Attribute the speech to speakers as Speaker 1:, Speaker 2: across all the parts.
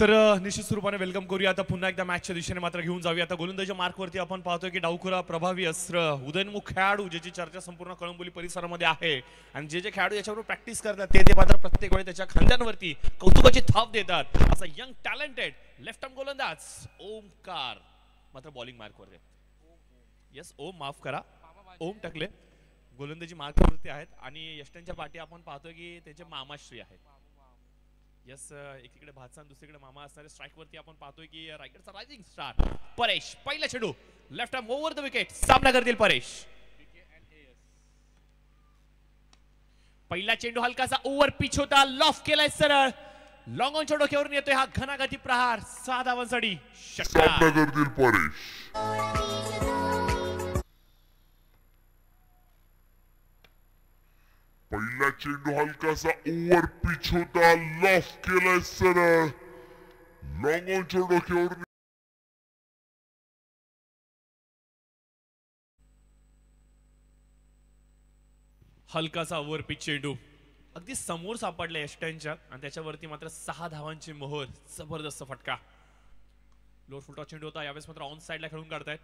Speaker 1: तर निश्चित स्वरूपाने वेलकम करूया आता पुन्हा एकदा मॅचच्या दिशेने मात्र घेऊन जाऊया आता गोलंदाजीच्या मार्कवरती आपण पाहतोय की डावखुरा प्रभावी अस्त्र उदयनमुख खेळाडू ज्याची चर्चा संपूर्ण कळंबोली परिसरामध्ये आहे आणि जे खेळाडू याच्यावर प्रॅक्टिस करतात ते मात्र प्रत्येक वेळी त्याच्या खांद्यांवरती कौतुकाची थाप देतात असा यंग टॅलेंटेड लेफ्ट आर्म गोलंदाज ओमकार मात्र बॉलिंग मार्कवर यस ओम माफ करा ओम टकले गोलंदाजी मार्कवरती आहेत आणि यष्टांच्या पाठी आपण पाहतोय की त्याचे मामाश्री आहेत यस एकीकडे भातसान दुसरीकडे मामा असणारे स्ट्राइक वरती आपण पाहतोय की रायगडचा रायझिंग स्टार परेश पहिला चेंडू left arm over the wicket सामना करतील परेश पहिला चेंडू हलकासा ओव्हर पिच होता लॉफ केलाय सरळ लॉंग ऑनच्या डोक्यावरून येतोय हा घनागती प्रहार 6 धावांसाठी
Speaker 2: सामना करतील परेश पहिला चेंडू हलकासा ओव्हर पिच होता लॉफ केलाय सरळ लॉंग ऑनच्या डोक्यावर
Speaker 1: हलकासा ओव्हर पिच चेंडू अगदी समोर सापडला यष्टांच्या आणि त्याच्यावरती मात्र 6 धावांची मोहर जबरदस्त फटका लोअर फुलटॉस चेंडू होता यावेळेस मात्र ऑन साइडला खेळून काढतायत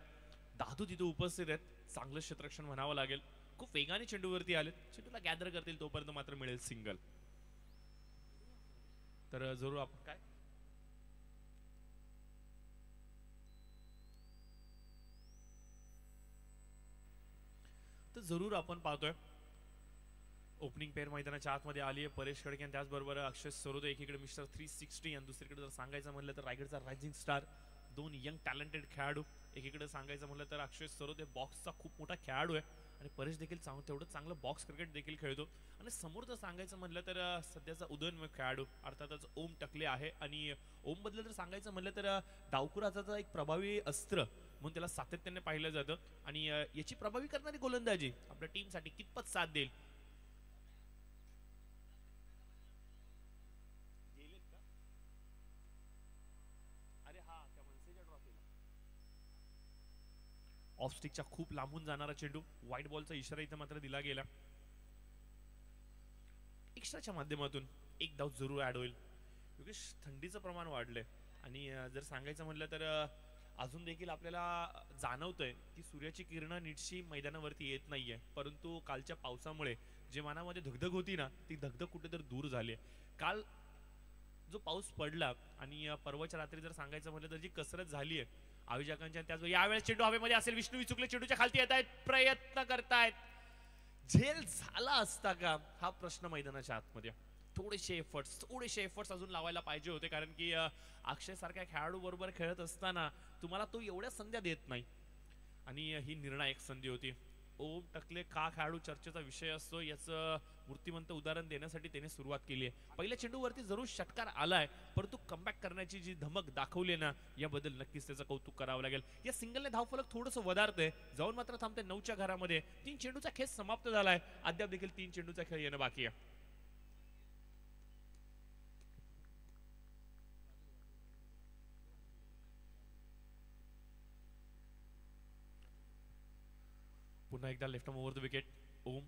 Speaker 1: दादू तिथे उपस्थित आहेत चांगलं क्षेत्ररक्षण म्हणावं लागेल खूप वेगाने चेंडूवरती आले चेंडूला गॅदर करतील तोपर्यंत मात्र मिळेल सिंगल तर जरूर आपण काय तर जरूर आपण पाहतोय ओपनिंग पेअर मैदानाच्या आतमध्ये आली आहे परेश खडके आणि त्याचबरोबर अक्षय सरोदे एकीकडे मिस्टर 360 आणि दुसरीकडे जर सांगायचं म्हणलं तर रायगडचा रायझिंग स्टार दोन यंग टॅलेंटेड खेळाडू एकीकडे सांगायचं म्हणलं तर अक्षय सरोदे बॉक्सचा खूप मोठा खेळाडू आहे आणि परेश देखील तेवढं चांगलं बॉक्स क्रिकेट देखील खेळतो आणि समोर जर सांगायचं म्हणलं तर सध्याचा उदयनमुख खेळाडू अर्थातच ओम टकले आहे आणि ओम बद्दल जर सांगायचं म्हणलं तर डावखुराचा एक प्रभावी अस्त्र म्हणून त्याला सातत्याने पाहिलं जातं आणि याची प्रभावी करणारी गोलंदाजी आपल्या टीमसाठी कितपत साथ देईल ऑफ स्टिकच्या खूप लांबून जाणारा चेंडू व्हाईट बॉलचा इशारा इथे मात्र दिला गेला एक्स्ट्राच्या माध्यमातून एक धाव जरूर ऍड होईल क्योंकि थंडीचं प्रमाण वाढलंय आणि जर सांगायचं म्हटलं तर अजून देखील आपल्याला जाणवतंय की सूर्याची किरणं नीटशी मैदानावरती येत नाहीये परंतु कालच्या पावसामुळे जे मनामध्ये धगधग होती ना ती धगधग कुठेतरी दूर झाली काल जो पाऊस पडला आणि परवाच्या रात्री जर सांगायचं म्हटलं तर जी कसरत झाली आहे आयोजकांच्या त्याच यावेळेस चेंडू हवेमध्ये असेल विष्णू विचुकले चेंडूच्या खालती येत आहेत प्रयत्न करतायत झेल झाला असता का हा प्रश्न मैदानाच्या आतमध्ये थोडेसे एफर्ट्स अजून लावायला पाहिजे होते कारण की अक्षय सारख्या खेळाडू बरोबर खेळत असताना तुम्हाला तो एवढ्या संध्या देत नाही आणि ही निर्णायक संधी होती ओम टकले का खेळाडू चर्चेचा विषय असतो याचं मूर्तिमंत उदाहरण देण्यासाठी त्याने सुरुवात केली आहे पहिल्या चेंडूवरती जरूर षटकार आलाय परंतु कमबॅक करण्याची जी धमक दाखवली ना याबद्दल नक्कीच त्याचं कौतुक करावं लागेल या सिंगलने धावफलक थोडंसं वधारतंय जाऊन मात्र थांबते 9च्या घरामध्ये 3 चेंडूचा खेळ समाप्त झालाय अद्याप देखील 3 चेंडूचा खेळ येणं बाकी आहे पुन्हा एकदा left over the wicket Om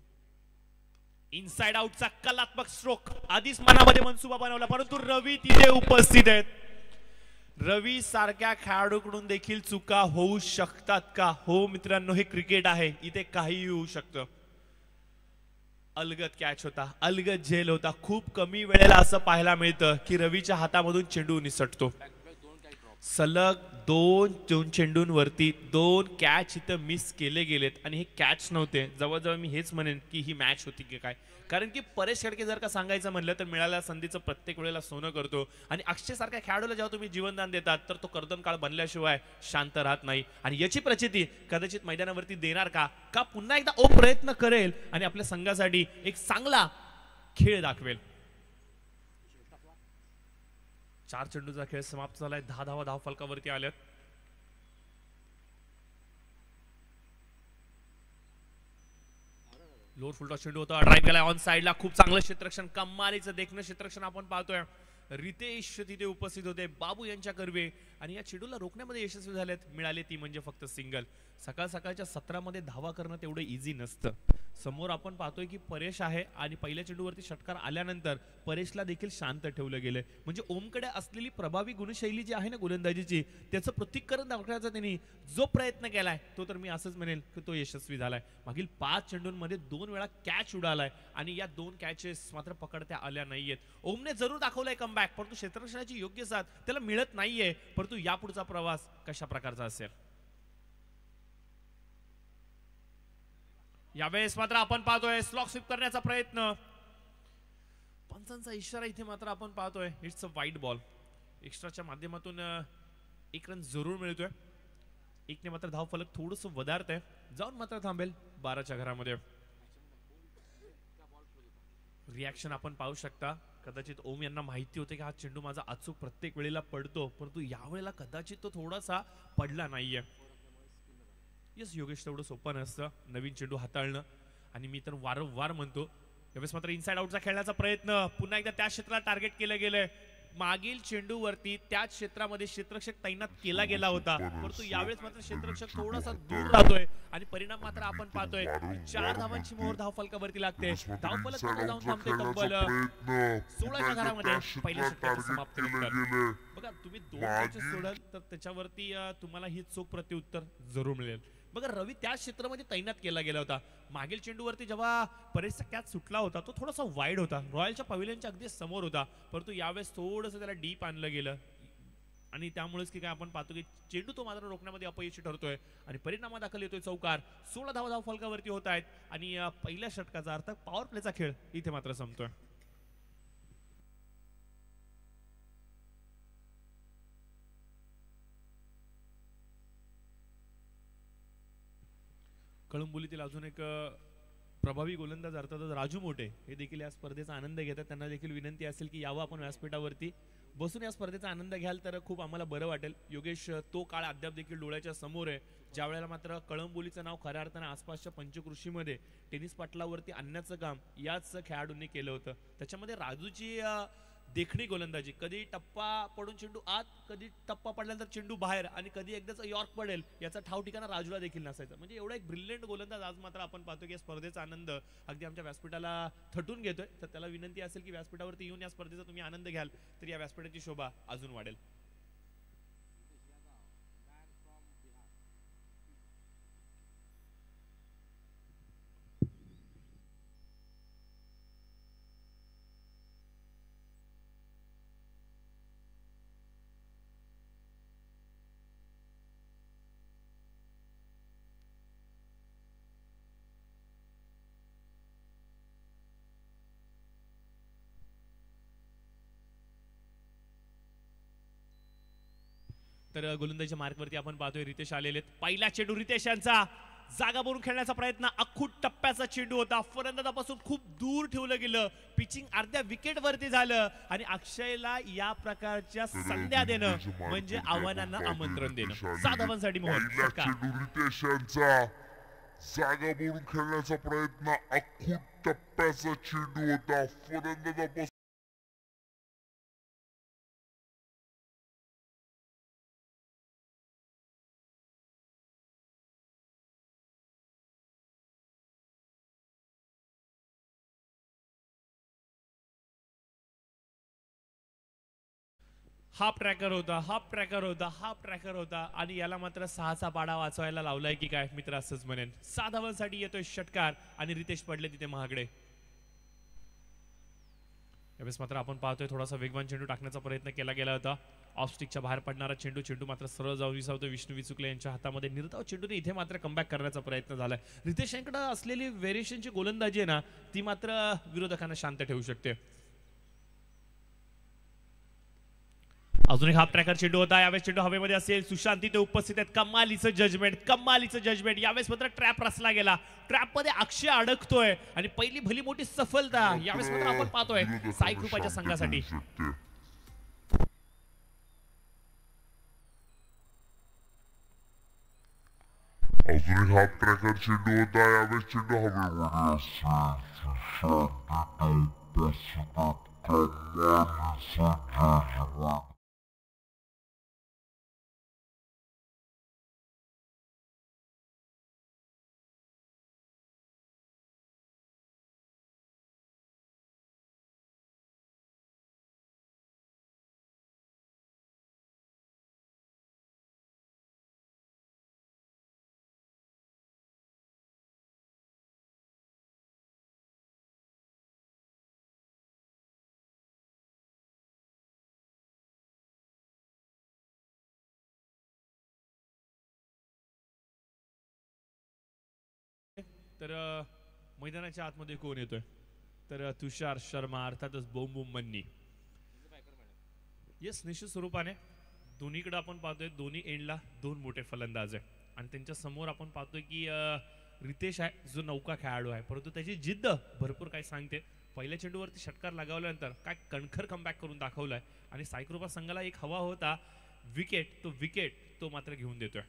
Speaker 1: inside आउटचा कलात्मक स्ट्रोक आधीच मनामध्ये मनसुबा बनवला परंतु रवी तिथे उपस्थित आहेत रवी सारख्या खेळाडूकडून देखील चुका होऊ शकतात का हो मित्रांनो हे क्रिकेट आहे इथे काहीही होऊ शकतं अलगद कॅच होता अलगद झेल होता खूप कमी वेळेला असं पाहायला मिळतं की रवीच्या हातामधून चेंडू निसटतो सलग दोन चेंडूंवरती 2 कॅच इथं मिस केले गेलेत आणि हे कॅच नव्हते जवळजवळ मी हेच म्हणेन की ही मॅच होती की काय कारण की परेश खडके जर का सांगायचं म्हणलं तर मिळालेल्या संधीचं प्रत्येक वेळेला सोनं करतो आणि अक्षय सारख्या खेळाडूला जेव्हा तुम्ही जीवनदान देतात तर तो कर्दन काळ बनल्याशिवाय शांत राहत नाही आणि याची प्रचिती कदाचित मैदानावरती देणार का पुन्हा एकदा ओ प्रयत्न करेल आणि आपल्या संघासाठी एक चांगला खेळ दाखवेल 4 चेंडूचा खेळ समाप्त झालाय 10 धावा धावफलकावरती आल्यात लोअर फुलटॉस चेंडू होता ड्राइव्ह केलाय ऑन साइडला खूप चांगलं क्षेत्ररक्षण कमालीचं देखणं क्षेत्ररक्षण आपण पाहतोय रितेश तिथे उपस्थित होते बाबू यांच्या कर्वे आणि या चेंडूला रोखण्यामध्ये यशस्वी झालेत मिळाले ती म्हणजे फक्त सिंगल सकाळच्या सत्रामध्ये धावा करणं तेवढं इझी नसतं समोर आपण पाहतोय की परेश आहे आणि पहिल्या चेंडूवरती षटकार आल्यानंतर परेशला देखील शांत ठेवलं गेलंय. म्हणजे ओमकडे असलेली प्रभावी गुणशैली जी आहे ना गोलंदाजीची, त्याचं प्रतीकरण दाखवण्याचा त्यांनी जो प्रयत्न केलाय तो तर मी असंच म्हणेल की तो यशस्वी झालाय. मागील 5 चेंडूंमध्ये 2 वेळा कॅच उडालाय आणि या 2 कॅचेस मात्र पकडत्या आल्या नाहीयेत. ओमने जरूर दाखवलाय कमबॅक, परंतु क्षेत्ररक्षणाची योग्य साथ त्याला मिळत नाहीये. परंतु यापुढचा प्रवास कशा प्रकारचा असेल? यावेळेस मात्र आपण पाहतोय स्लॉक स्वीप करण्याचा प्रयत्न. पंचांचा इशारा इथे मात्र आपण पाहतोय इट्स अ वाईड बॉल. एक्स्ट्राच्या माध्यमातून एक रन जरूर मिळतोय. एकने मात्र धाव फलक थोडंसं वधारतंय, जाऊन मात्र थांबेल 12च्या घरामध्ये. रिॲक्शन आपण पाहू शकता. कदाचित ओम यांना माहिती होते की हा चेंडू माझा अचूक प्रत्येक वेळेला पडतो, परंतु यावेळेला कदाचित तो थोडासा पडला नाहीये. यस योगेश, तेवढं सोपं नसतं नवीन चेंडू हाताळणं. आणि मी तर वारंवार म्हणतो यावेळेस मात्र इनसाइड आउटचा खेळण्याचा प्रयत्न. पुन्हा एकदा त्या क्षेत्राला टार्गेट केलं गेलंय. मागील चेंडूवरती त्याच क्षेत्रामध्ये क्षेत्ररक्षक तैनात केला गेला होता, परंतु यावेळेस मात्र क्षेत्ररक्षक थोडासा दूर राहतोय आणि परिणाम मात्र आपण पाहतोय 4 धावांची मोहर धाव फलकावरती लागते. धाव फलक मात्र जाऊन थांबते तब्बल 16च्या घरामध्ये पहिल्या षटकाचं समाप्तीनंतर. बघा तुम्ही 2 मॅचेस सोडाल तर त्याच्यावरती तुम्हाला ही चोख प्रत्युत्तर जरूर मिळेल. बघा रवी त्या क्षेत्रामध्ये तैनात केला गेला होता. मागील चेंडूवरती जेव्हा परेशचा कॅच सुटला होता तो थोडासा वाईड होता, रॉयलच्या पवेलियनच्या अगदी समोर होता, परंतु यावेळेस थोडंसं त्याला डीप आणलं गेलं आणि त्यामुळेच की काय आपण पाहतो की चेंडू तो मात्र रोखण्यामध्ये अपयशी ठरतोय आणि परिणामादाखल येतोय चौकार. 16 धाव फलकावरती होत आहेत आणि पहिल्या षटकाचा अर्थ पॉवर प्लेचा खेळ इथे मात्र संपतोय. कळंबोलीतील अजून एक प्रभावी गोलंदाज अर्थातच राजू मोठे हे देखील या स्पर्धेचा आनंद घेतात. त्यांना देखील विनंती असेल की यावं आपण व्यासपीठावरती बसून या स्पर्धेचा आनंद घ्याल तर खूप आम्हाला बरं वाटेल. योगेश, तो काळ अद्याप देखील डोळ्याच्या समोर आहे ज्या वेळेला मात्र कळंबोलीचं नाव खऱ्या अर्थानं आसपासच्या पंचकृषीमध्ये टेनिस पाटलावरती आणण्याचं काम याच खेळाडूंनी केलं होतं. त्याच्यामध्ये राजूची देखणी गोलंदाजी, कधी टप्पा पडून चेंडू आत, कधी टप्पा पडल्यानंतर चेंडू बाहेर आणि कधी एकदाच यॉर्क पडेल याचा ठाव ठिकाणा राजूला देखील नसायचा. म्हणजे एवढा एक ब्रिलियंट गोलंदाज आज मात्र आपण पाहतो की या स्पर्धेचा आनंद अगदी आमच्या व्यासपीठाला थटून घेतोय. तर त्याला विनंती असेल की व्यासपीठावरती येऊन या स्पर्धेचा तुम्ही आनंद घ्याल तर या व्यासपीठाची शोभा अजून वाढेल. तर गोलंदाजीच्या मार्कवरती आपण पाहतोय रितेश आलेले आहेत. पहिला चेंडू रितेश यांचा जागा भरून खेळण्याचा प्रयत्न. अख्खूट टप्प्याचा चेंडू होता, फलंदाजापासून खूप दूर ठेवलं गेलं, पिचिंग अर्ध्या विकेट वरती झालं आणि अक्षयला या प्रकारच्या संध्या देणं म्हणजे आव्हानांना आमंत्रण देणं. 7 धावांसाठी मोहर.
Speaker 2: रितेश यांचा जागा भरून खेळण्याचा प्रयत्न. अख्खूट टप्प्याचा चेंडू होता, फलंदाजापासून
Speaker 1: हाफ ट्रॅकर होता, हाफ ट्रॅकर होता, हाफ ट्रॅकर होता आणि याला मात्र 6चा पाडा वाचवायला लावलाय की काय मित्र असंच म्हणेन. 6 धावांसाठी येतोय षटकार आणि रितेश पडले तिथे महागडे. यावेळेस मात्र आपण पाहतोय थोडासा वेगवान चेंडू टाकण्याचा प्रयत्न केला गेला होता. ऑफ स्टिकच्या बाहेर पडणारा चेंडू मात्र सरळ जाऊन विसावतो विष्णू विचुकले यांच्या हातामध्ये. निर्धाव चेंडूने इथे मात्र कमबॅक करण्याचा प्रयत्न झालाय. रितेश यांकडे असलेली व्हेरिएशनची गोलंदाजी आहे ना ती मात्र विरोधकांना शांत ठेवू शकते. अजून एक हाफ ट्रॅकर चेंडू होता. यावेळेस चेंडू हवेमध्ये असेल. सुशांत तिथे उपस्थित आहेत. कमालीचं जजमेंट. यावेळेस मात्र ट्रॅप रचला गेला. ट्रॅप मध्ये अक्षय अडकतोय आणि पहिली भली मोठी सफलता यावेळेस मात्र आपण पाहतोय साई कृपाच्या संघासाठी.
Speaker 2: अजून एक हाफ ट्रॅकर चेंडू होता. यावेळेस चेंडू हवेमध्ये
Speaker 1: तर मैदानाच्या आतमध्ये कोण येतोय तर तुषार शर्मा अर्थातच बोम बोम मन्नी. येस निश्चित स्वरूपाने दोन्हीकडे आपण पाहतोय दोन्ही एंडला दोन मोठे फलंदाज आहे आणि त्यांच्या समोर आपण पाहतोय की रितेश आहे जो नौका खेळाडू आहे परंतु त्याची जिद्द भरपूर काय सांगते. पहिल्या चेंडूवरती षटकार लगावल्यानंतर काय कणखर कमबॅक करून दाखवलाय आणि साईकृपा संघाला एक हवा होता विकेट तो मात्र घेऊन देतोय.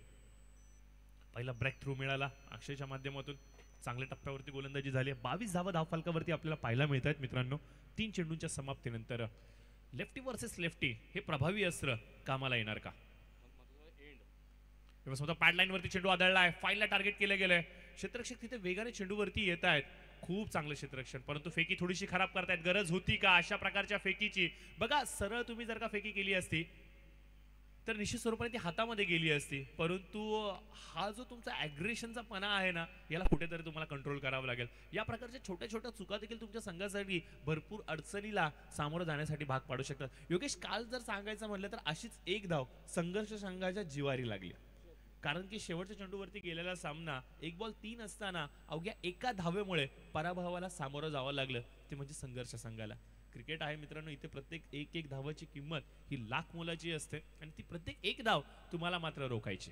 Speaker 1: पहिला ब्रेक थ्रू मिळाला अक्षयच्या माध्यमातून चांगल्या टप्प्यावरती गोलंदाजी झाली. 22 धावा धावफलकावरती आपल्याला पाहायला मिळत आहेत मित्रांनो. 3 चेंडूंच्या समाप्तीनंतर लेफ्टी वर्सेस लेफ्टी हे प्रभावी अस्त्र कामाला येणार का. स्वतः पॅडलाईन वरती चेंडू आदळलाय फाईनला टार्गेट केलं गेलंय. क्षेत्ररक्षक तिथे वेगाने चेंडूवरती येत आहेत. खूप चांगलं क्षेत्ररक्षण परंतु फेकी थोडीशी खराब करतायत. गरज होती का अशा प्रकारच्या फेकीची. बघा सरळ तुम्ही जर का फेकी केली असती तर निश्चित स्वरूपाने ती हातामध्ये गेली असती परंतु हा जो तुमचा ॲग्रेशनचा पणा आहे ना याला कुठेतरी तुम्हाला कंट्रोल करावं लागेल. या प्रकारच्या छोट्या छोट्या चुका देखील तुमच्या संघासाठी भरपूर अडचणीला सामोरं जाण्यासाठी भाग पाडू शकतात. योगेश काल जर सांगायचं म्हटलं तर अशीच एक धाव संघर्ष संघाच्या जिवारी लागली कारण की शेवटच्या चेंडूवरती गेलेला सामना 1 बॉल 3 असताना अवघ्या एका धावेमुळे पराभवाला सामोरं जावं लागलं ते म्हणजे संघर्ष संघाला. क्रिकेट आहे मित्रांनो इथे प्रत्येक एक धावाची किंमत ही लाख मोलाची असते आणि ती प्रत्येक एक धाव तुम्हाला मात्र रोखायची.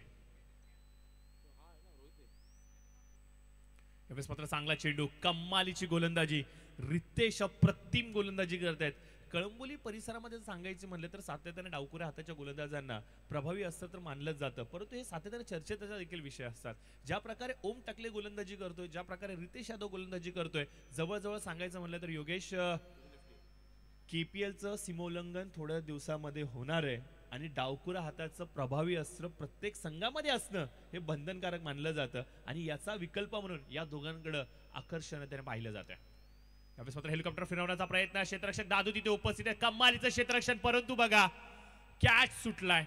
Speaker 1: यावेळेस मात्र चांगला चेंडू कमालीची गोलंदाजी रितेश अप्रतिम गोलंदाजी करतायत. कळंबोली परिसरामध्ये सांगायचे म्हणले तर सातत्याने डावकुऱ्या हाताच्या गोलंदाजांना प्रभावी अस्त्र तर मानलंच जातं परंतु हे सातत्याने चर्चेचा देखील विषय असतात. ज्या प्रकारे ओम टकले गोलंदाजी करतोय ज्या प्रकारे रितेश यादव गोलंदाजी करतोय जवळजवळ सांगायचं म्हणलं तर योगेश केपीएलचं सीमोल्लंघन थोड्या दिवसामध्ये होणार आहे आणि डावकुरा हाताचं प्रभावी अस्त्र प्रत्येक संघामध्ये असणं हे बंधनकारक मानलं जातं आणि याचा विकल्प म्हणून या दोघांकडे आकर्षण त्याने पाहिलं जातं. यावेळेस मात्र हेलिकॉप्टर फिरवण्याचा प्रयत्न क्षेत्ररक्षक दादू तिथे उपस्थित आहे. कमालीचं क्षेत्ररक्षण परंतु बघा कॅच सुटलाय.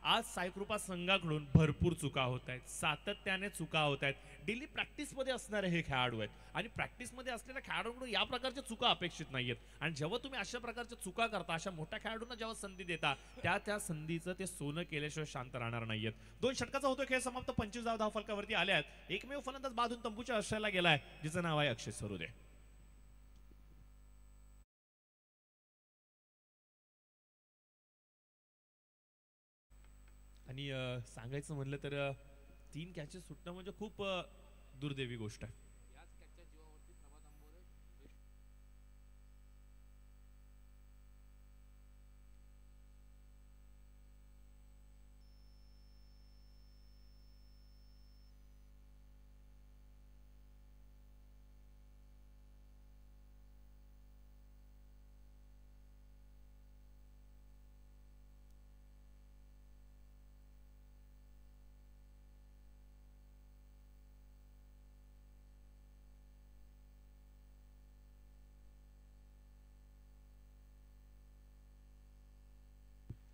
Speaker 1: आज साईकृपा संघाकडून भरपूर चुका होत आहेत सातत्याने चुका होत आहेत. डेली प्रॅक्टिसमध्ये असणारे हे खेळाडू आहेत आणि प्रॅक्टिसमध्ये असलेल्या खेळाडूंकडून या प्रकारच्या चुका अपेक्षित नाहीयेत आणि जेव्हा तुम्ही अशा प्रकारच्या चुका करता अशा मोठ्या खेळाडूंना जेव्हा संधी देता त्या संधीचं ते सोनं केल्याशिवाय शांत राहणार नाहीयेत. 2 षटकाचा होतो खेळ समाप्त. 25 धाव फलकावरती आल्या आहेत. एकमेव फलंदाज बाधून तंबूच्या आश्रयाला गेलाय जिचं नाव आहे अक्षय सरोदे. आणि सांगायचं म्हणलं तर 3 कॅचेस सुटणं म्हणजे खूप दुर्दैवी गोष्ट आहे.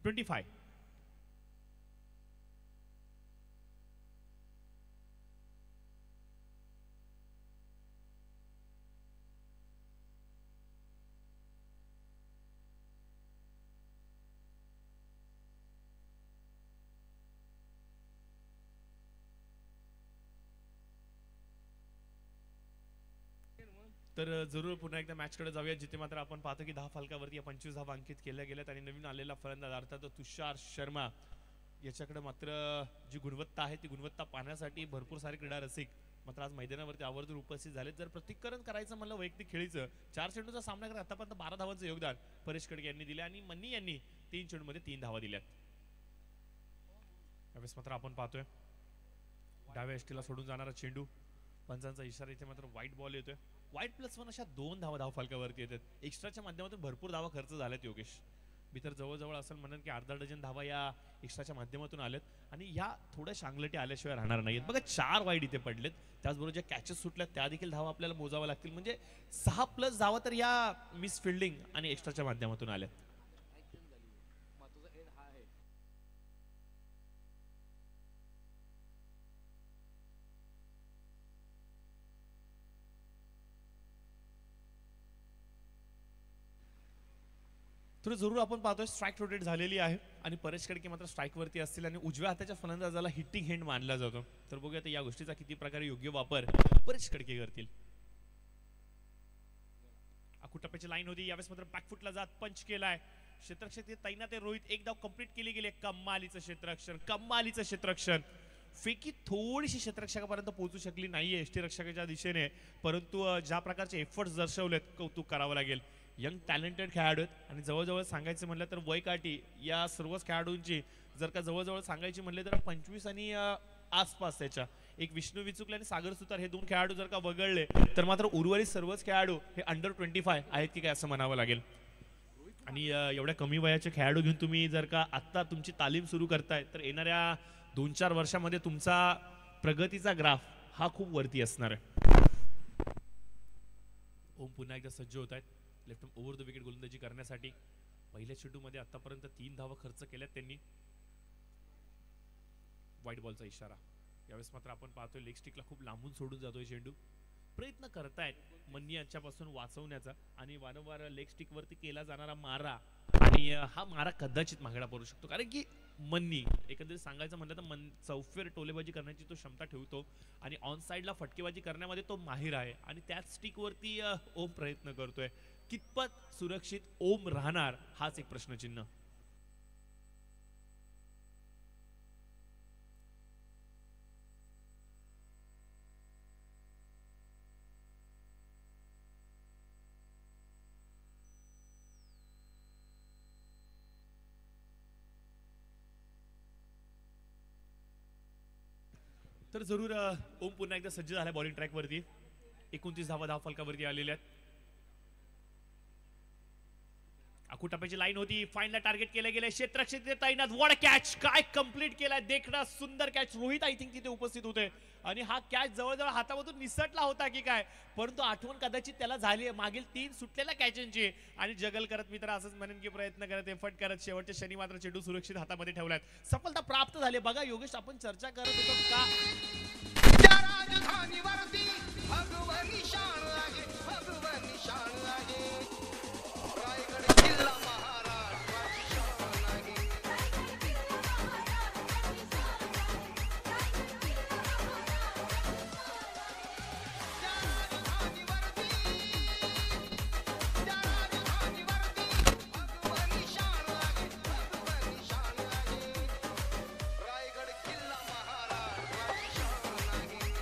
Speaker 1: $25. तर जरूर पुन्हा एकदा मॅचकडे जाऊया जिथे मात्र आपण पाहतो की 10 फलकावरती 25 धावा अंकित केल्या गेल्यात आणि नवीन आलेला फलंदाज अर्थात तुषार शर्मा याच्याकडे मात्र जी गुणवत्ता आहे ती गुणवत्ता पाहण्यासाठी भरपूर सारे क्रीडा रसिक मात्र आज मैदानावरती आवर्जून उपस्थित झाले. जर प्रतिकरण करायचं म्हणलं वैयक्तिक खेळीचं 4 चेंडूचा सामना करत आतापर्यंत 12 धावांचं योगदान परेश कडके यांनी दिले आणि मन्नी यांनी 3 चेंडूमध्ये 3 धावा दिल्यात. यावेळेस मात्र आपण पाहतोय डाव्या एसटीला सोडून जाणारा चेंडू पंचांचा इशारा इथे मात्र व्हाईट बॉल येतोय. वाईट +1 अशा 2 धावा फलकावरती येतात. एक्स्ट्राच्या माध्यमातून भरपूर धावा खर्च झाल्यात योगेश. मी तर जवळजवळ असं म्हणेन की अर्धा डझन धावा या एक्स्ट्राच्या माध्यमातून आल्यात आणि या थोड्या शांगलटी आल्याशिवाय राहणार नाहीत. बघा 4 वाईट इथे पडलेत. त्याचबरोबर ज्या कॅचेस सुटल्यात त्या देखील धावा आपल्याला मोजाव्या लागतील. म्हणजे 6+ धावा तर या मिस फिल्डिंग आणि एक्स्ट्राच्या माध्यमातून आल्यात. तर जरूर आपण पाहतोय स्ट्राईक रोटेट झालेली आहे आणि परेश खडके मात्र स्ट्राईक वरती असतील आणि उजव्या हाताच्या फलंदाजाला हिटिंग हँड मानला जातो. तर बघूया या गोष्टीचा किती प्रकारे योग्य वापर परेश खडके करतील. टप्प्याची लाईन होती, यावेळेस मात्र बॅकफुटला जात पंच केलाय. क्षेत्ररक्षक तैनात आहे रोहित, एक धाव कंप्लीट केली गेली. कमालीचं क्षेत्ररक्षण, कमालीचं क्षेत्ररक्षण. फेकी थोडीशी क्षेत्ररक्षकापर्यंत पोहोचू शकली नाहीये यष्टीरक्षकाच्या दिशेने, परंतु ज्या प्रकारचे एफर्ट्स दर्शवलेत कौतुक करावं लागेल. यंग टॅलेंटेड खेळाडू आहेत आणि जवळजवळ सांगायचं म्हणलं तर वयकाठी या सर्वच खेळाडूंची जर का जवळजवळ सांगायची म्हणले तर 25 आणि आसपास त्याच्या एक विष्णू विचुकले आणि सागर सुतार हे दोन खेळाडू जर का वगळले तर मात्र उर्वरित सर्वच खेळाडू हे अंडर 25 आहेत की काय असं म्हणावं लागेल. आणि एवढ्या कमी वयाचे खेळाडू घेऊन तुम्ही जर का आत्ता तुमची तालीम सुरू करताय तर येणाऱ्या 2-4 वर्षामध्ये तुमचा प्रगतीचा ग्राफ हा खूप वरती असणार आहे. ओम पुन्हा एकदा सज्ज होत आहेत लेफ्ट ओव्हर द विकेट गोलंदाजी करण्यासाठी. पहिल्या चेंडूमध्ये आतापर्यंत 3 धावा खर्च केल्यात त्यांनी. व्हाईट बॉलचा इशारा. यावेळेस मात्र आपण पाहतोय लेग स्टिकला खूप लांबून सोडून जातोय चेंडू. प्रयत्न करतायत मन्नी यांच्यापासून वाचवण्याचा आणि वारंवार लेग स्टिक वरती केला जाणारा मारा आणि हा मारा कदाचित मागडा पडू शकतो, कारण की मन्नी एकंदरीत सांगायचं म्हटलं तर चौफेर टोलेबाजी करण्याची तो क्षमता ठेवतो आणि ऑन साइडला फटकेबाजी करण्यामध्ये तो माहिर आहे आणि त्याच स्टिक वरती ओम प्रयत्न करतोय. कितपत सुरक्षित ओम राहणार हाच एक प्रश्नचिन्ह. तर जरूर ओम पुन्हा एकदा सज्ज झालाय बॉलिंग ट्रॅक वरती. 29 धावा धाव फलकावरती आलेल्या आहेत. टप्प्याची लाईन होती, फाईनला टार्गेट केलं गेलं. क्षेत्ररक्षक तैनात. वॉट कॅच, काय कंप्लीट केलाय देखणा सुंदर कॅच. रोहित आय थिंक तिथे उपस्थित होते आणि हा कॅच जवळजवळ हातामधून निसटला होता की काय, परंतु आठवण कदाचित त्याला झाली मागील 3 सुटलेल्या कॅचांची आणि जगल करत मी तर असंच म्हणेन की प्रयत्न करत एफर्ट करत शेवटच्या शनी मात्र चेंडू सुरक्षित हातामध्ये ठेवलाय. सफलता प्राप्त झाली. बघा योगेश, आपण चर्चा करत होतो का
Speaker 3: राजधानीवरती भगवनी शान आहे, भगवनी शान आहे. रायगड किल्ला महाराष्ट्राची शान आहे. भगवनी शान आहे, भगवनी शान आहे. रायगड किल्ला महाराष्ट्राची शान आहे.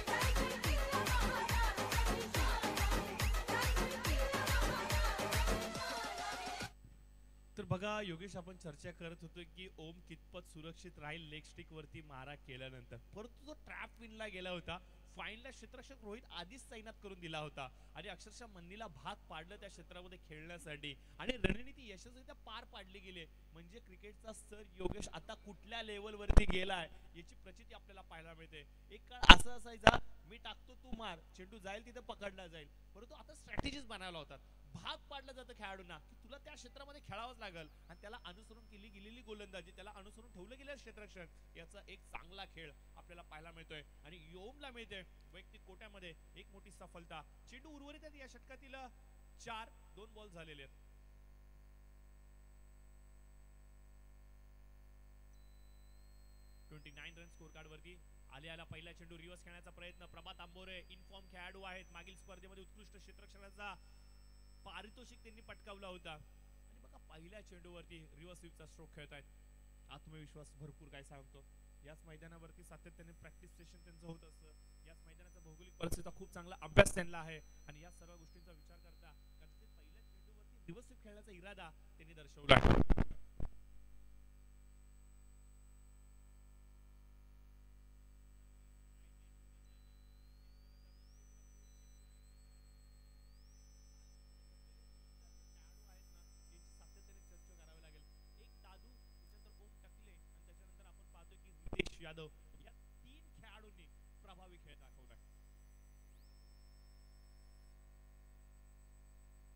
Speaker 1: तर बघा योगेश, आपण चर्चा करत होतो की ओम कितपत सुरक्षित राहील लेग स्टिक वरती मारा केल्यानंतर, परंतु तो ट्रॅप विनला गेला होता. फाईनला क्षेत्ररक्षक रोहित आधीच तैनात करून दिला होता आणि अक्षरशः मन्नीला भाग पाडलं त्या क्षेत्रामध्ये खेळण्यासाठी आणि रणनीती यशस्वीरित्या पार पाडली गेली. म्हणजे क्रिकेटचा स्तर योगेश आता कुठल्या लेवल वरती गेलाय याची प्रचिती आपल्याला पाहायला मिळते. एक काळ असं असायचा, मी टाकतो तू मार, चेंडू जाईल तिथे पकडला जाईल, परंतु आता स्ट्रॅटेजीज बनायला होतात. भाग पाडलं जातं खेळाडूंना की तुला त्या क्षेत्रामध्ये खेळावंच लागल आणि त्याला अनुसरून केली गेलेली गोलंदाजी, त्याला अनुसरून ठेवलं गेलं क्षेत्ररक्षण, याचा एक चांगला खेळ आपल्याला पाहायला मिळतोय आणि ओमला मिळते वैयक्तिक कोट्यामध्ये एक मोठी सफलता. चेंडू उर्वरित या षटकातील 4-2 बॉल झालेले आहेत. रन स्कोर कार्ड वरती आल्या पहिला चेंडू रिव्हर्स खेळण्याचा प्रयत्न. प्रभात आंबोरे इनफॉर्म खेळाडू आहेत, मागील स्पर्धेमध्ये उत्कृष्ट क्षेत्ररक्षणाचा पारितोषिक त्यांनी पटकावला होता आणि बघा पहिल्या चेंडूवरती रिव्हर्स स्वीपचा स्ट्रोक खेळतायत. आत्मविश्वास भरपूर काय सांगतो. याच मैदानावरती सातत्याने प्रॅक्टिस सेशन त्यांचं होत असतं. याच मैदानाचा भौगोलिक परिस्थितीचा खूप चांगला अभ्यास त्यांना आहे आणि या सर्व गोष्टींचा विचार करता कदाचित पहिल्या चेंडूवरती रिव्हर्स स्वीप खेळण्याचा इरादा त्यांनी दर्शवला. यादव या 3 खेळाडूंनी प्रभावी खेळ दाखवलाय.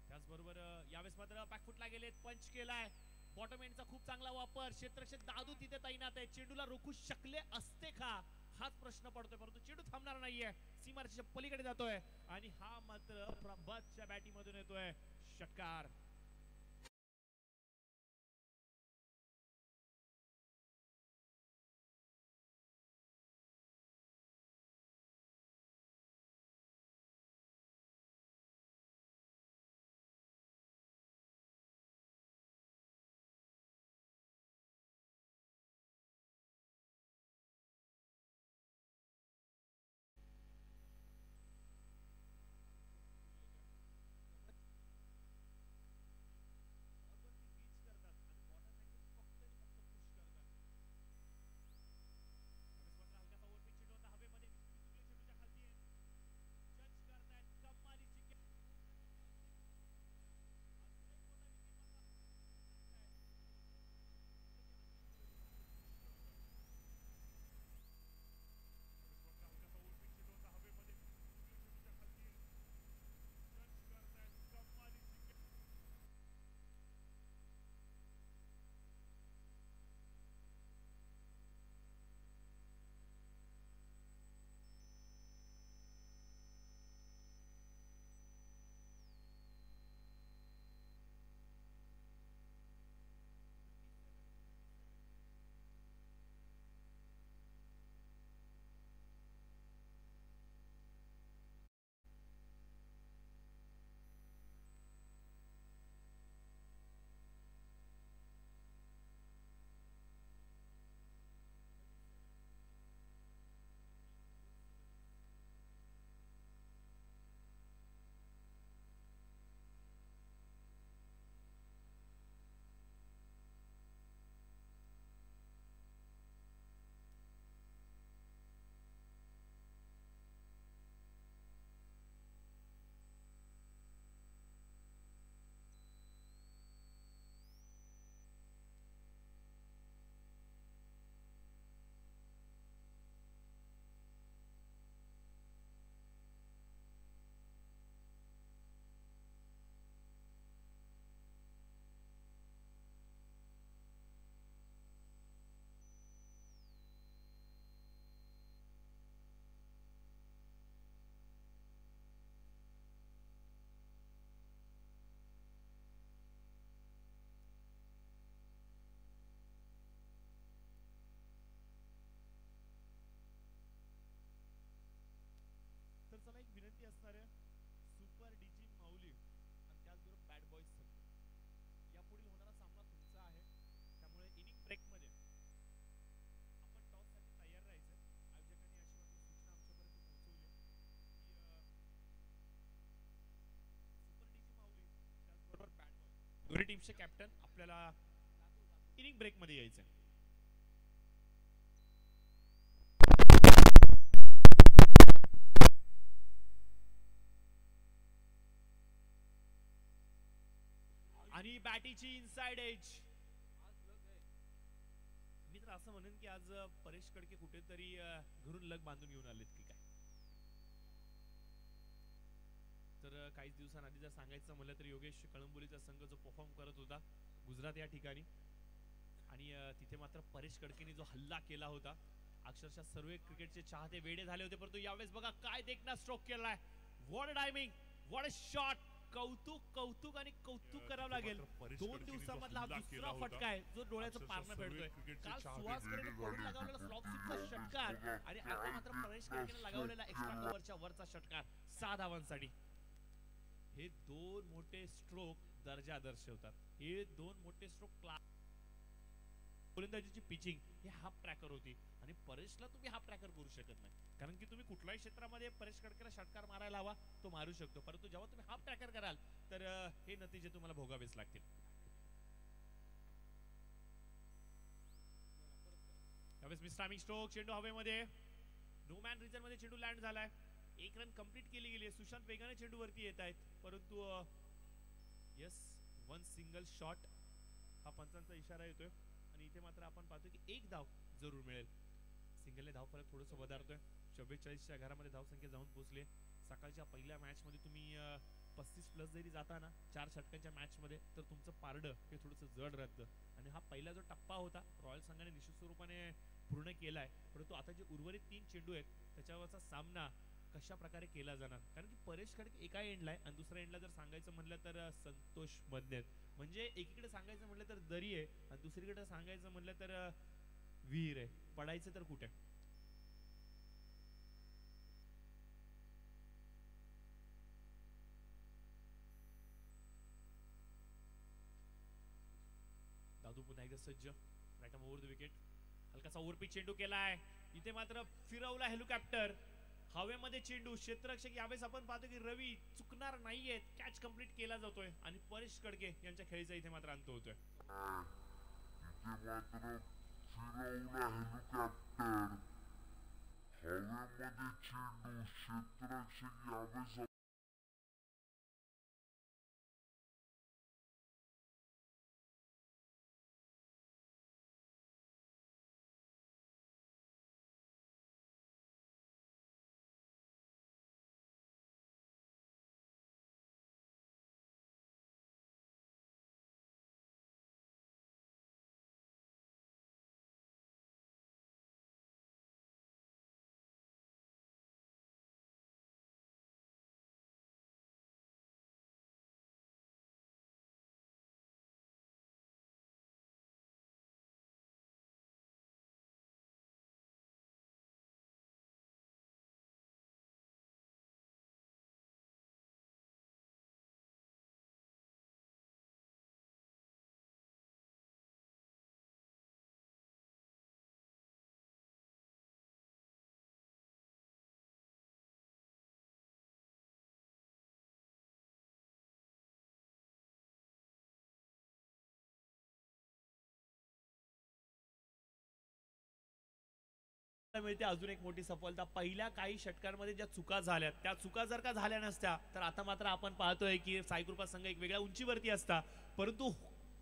Speaker 1: त्याचबरोबर यावेळेस मात्र बॅकफुटला गेलेत, पंच केलाय. बॉटम एंडचा खूप चांगला वापर. क्षेत्ररक्षक दादू तिथे तैनात आहे. चेंडूला रोखू शकले असते का हाच प्रश्न पडतोय, परंतु चेंडू थांबणार नाहीये, सीमारेषेच्या पलीकडे जातोय आणि हा मात्र प्रभातच्या बॅटिंग मधून येतोय षटकार. दोन्ही टीमचे कॅप्टन आपल्याला इनिंग ब्रेक मध्ये यायचंय. आणि बॅटीची इनसाइड एज. मी तर असं म्हणेन की आज परेश कडके कुठेतरी घरून लग बांधून घेऊन आलेत की काय. तर काही दिवसांआधी जर सांगायचं म्हणलं तर योगेश कळंबोलीचा संघ जो परफॉर्म करत होता गुजरात या ठिकाणी, आणि तिथे मात्र परेश कडकेने जो हल्ला केला होता, अक्षरशः सर्व क्रिकेटचे चाहते वेडे झाले होते. परंतु यावेळेस बघा काय देखना स्ट्रोक केलाय. What a timing, what a shot. कौतुक कौतुक आणि कौतुक करावं लागेल. 2 दिवसामधला हा दुसरा फटका आहे जो डोळ्याचं पारणं फेडतोय. काल सुहासकडे पडून लगावलेला स्लॉप सिक्सचा षटकार आणि आता मात्र परेश कडकेने लगावलेला एक्स्ट्रा कव्हरच्या वरचा षटकार 6 धावांसाठी. हे 2 मोठे स्ट्रोक दर्जा दर्शवतात. हे 2 मोठे स्ट्रोक क्लास. गोलंदाजीची पिचिंग ही हाफ ट्रॅकर होती आणि परेशला तुम्ही हाफ ट्रॅकर करू शकत नाही, कारण की तुम्ही कुठल्याही क्षेत्रामध्ये परेश कडकेला षटकार मारायला हवा, तो मारू शकतो. परंतु जेव्हा तुम्ही हाफ ट्रॅकर कराल तर हे नतीजे तुम्हाला भोगावेच लागतील. यावेळेस मिस्टामिंग स्ट्रोक, चेंडू हवेमध्ये, नो मॅन रिजन मध्ये चेंडू लँड झालाय. 1 रन कंप्लीट केली गेली. सुशांत वेगाने चेंडू वरती येत आहेत, परंतु यस 1 सिंगल शॉट हा पंचांचा इशारा येतोय. आणि इथे मात्र आपण पाहतो की 1 धाव जरूर मिळेल. सिंगलने धाव फरक थोडंसं वधारतोय. 44च्या घरामध्ये धावसंख्या जाऊन पोहोचली. सकाळच्या पहिल्या मॅच मध्ये तुम्ही 35 प्लस जरी जाता ना 4 षटकांच्या मॅच मध्ये, तर तुमचं पारडं हे थोडंसं जड राहतं. आणि हा पहिला जो टप्पा होता रॉयल संघाने निश्चित स्वरूपाने पूर्ण केलाय. परंतु आता जे उर्वरित 3 चेंडू आहेत त्याच्यावरचा सामना कशा प्रकारे केला जाणार, कारण की परेश कडके एका एंडला आहे आणि दुसऱ्या एंडला जर सांगायचं म्हटलं तर संतोष मधने. म्हणजे एकीकडे सांगायचं म्हटलं तर दरी आहे आणि दुसरीकडे सांगायचं म्हटलं तर विहीर आहे. पडायचं तर कुठे. दादू पुन्हा एकदा सज्ज. Right arm over the wicket. हलकासा ओव्हरपिच चेंडू केलाय. इथे मात्र फिरवला हेलिकॉप्टर. हवेमध्ये चेंडू. क्षेत्ररक्षक यावेळेस आपण पाहतो की रवी चुकणार नाहीये. कॅच कंप्लीट केला जातोय आणि परेश कडके यांच्या खेळीचा इथे मात्र अंत होतोय.
Speaker 2: फिरवला हेलिकॉप्टर. हवेमध्ये चेंडू. क्षेत्ररक्षक यावेळेस
Speaker 1: मिळते अजून एक मोठी सफलता. पहिल्या काही षटकांमध्ये ज्या चुका झाल्या त्या चुका जर का झाल्या नसत्या तर आता मात्र आपण पाहतोय की साईकृपा संघ एक वेगळ्या उंचीवरती असता. परंतु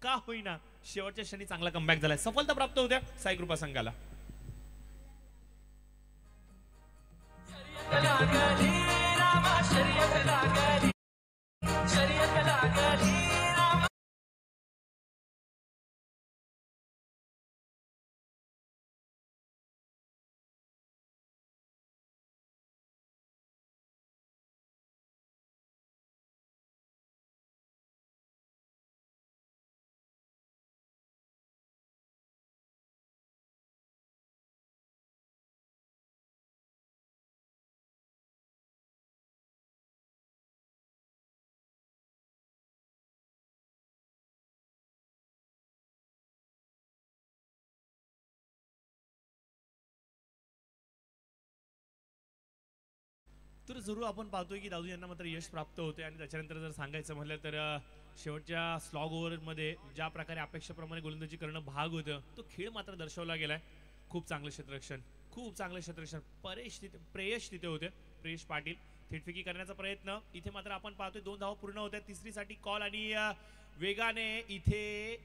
Speaker 1: का होईना शेवटच्या क्षणी चांगला कमबॅक झालाय. सफलता प्राप्त होत्या साईकृपा संघाला. तर जरूर आपण पाहतोय की दादू यांना मात्र यश प्राप्त होते. आणि त्याच्यानंतर जर सांगायचं म्हटलं तर शेवटच्या स्लॉग ओव्हरमध्ये ज्या प्रकारे अपेक्षेप्रमाणे गोलंदाजी करणं भाग होतं तो खेळ मात्र दर्शवला गेलाय. खूप चांगलं क्षेत्ररक्षण, खूप चांगलं क्षेत्ररक्षण. प्रेयश तिथे होते, प्रेयश पाटील. थेटफेकी करण्याचा प्रयत्न इथे मात्र आपण पाहतोय 2 धावा पूर्ण होत्या. तिसरीसाठी कॉल आणि वेगाने इथे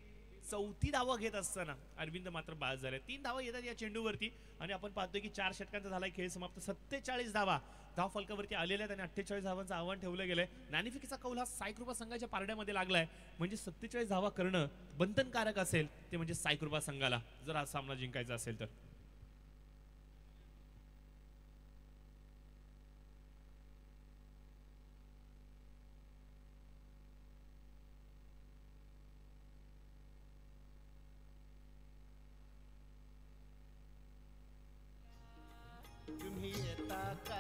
Speaker 1: 4थी धावा घेत असताना अरविंद मात्र बाद झाले. 3 धावा येतात या चेंडूवरती आणि आपण पाहतोय की 4 षटकांचा झालाय खेळ समाप्त. 47 धावा धाव फलकावरती आलेल्या आहेत आणि 48 धावांचं आव्हान ठेवलं गेलंय. नाणेफेकीचा कौल हा सायकृपा संघाच्या पारड्यामध्ये लागलाय. म्हणजे 47 धावा करणं बंधनकारक असेल ते म्हणजे सायकृपा संघाला जर हा सामना जिंकायचा असेल तर.
Speaker 3: तुम्ही येता का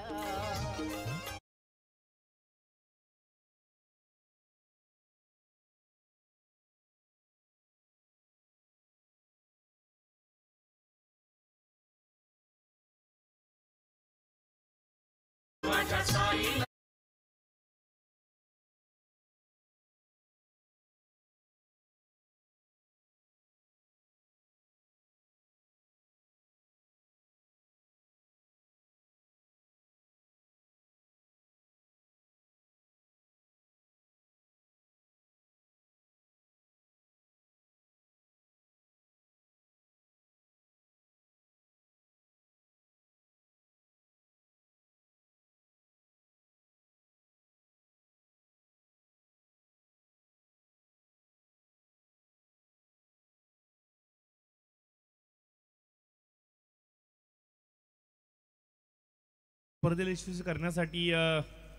Speaker 1: स्पर्धेला यशस्वी करण्यासाठी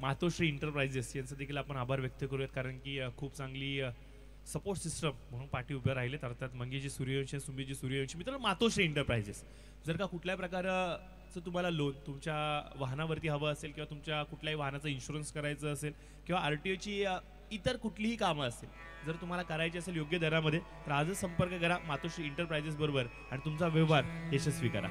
Speaker 1: मातोश्री इंटरप्राइजेस यांचं देखील आपण आभार व्यक्त करूयात. कारण की खूप चांगली सपोर्ट सिस्टम म्हणून पाठी उभे राहिलेत. अर्थात मंगेजी सूर्यवंशी, सुंबीजी सूर्यवंशी. मित्रांनो, मातोश्री इंटरप्राइजेस जर का कुठल्या प्रकारचं तुम्हाला लोन तुमच्या वाहनावरती हवं असेल किंवा तुमच्या कुठल्याही वाहनाचं इन्शुरन्स करायचं असेल किंवा RTOची इतर कुठलीही कामं असेल जर तुम्हाला करायची असेल योग्य दरामध्ये तर आजच संपर्क करा मातोश्री इंटरप्राइजेस बरोबर आणि तुमचा व्यवहार यशस्वी करा.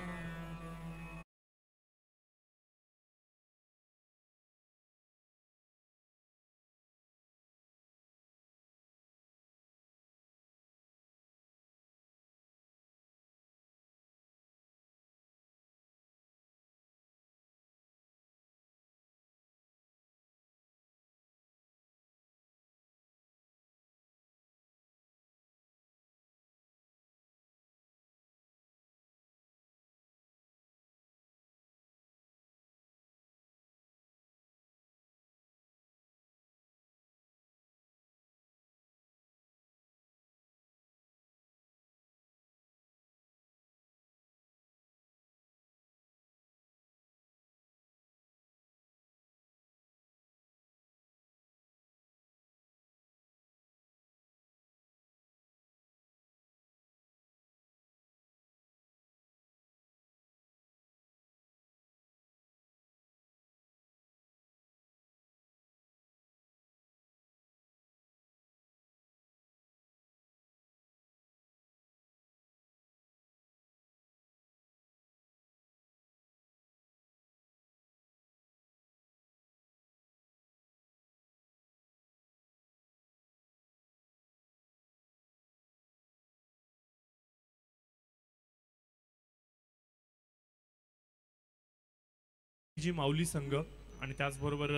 Speaker 1: जी माऊली संघ आणि त्याचबरोबर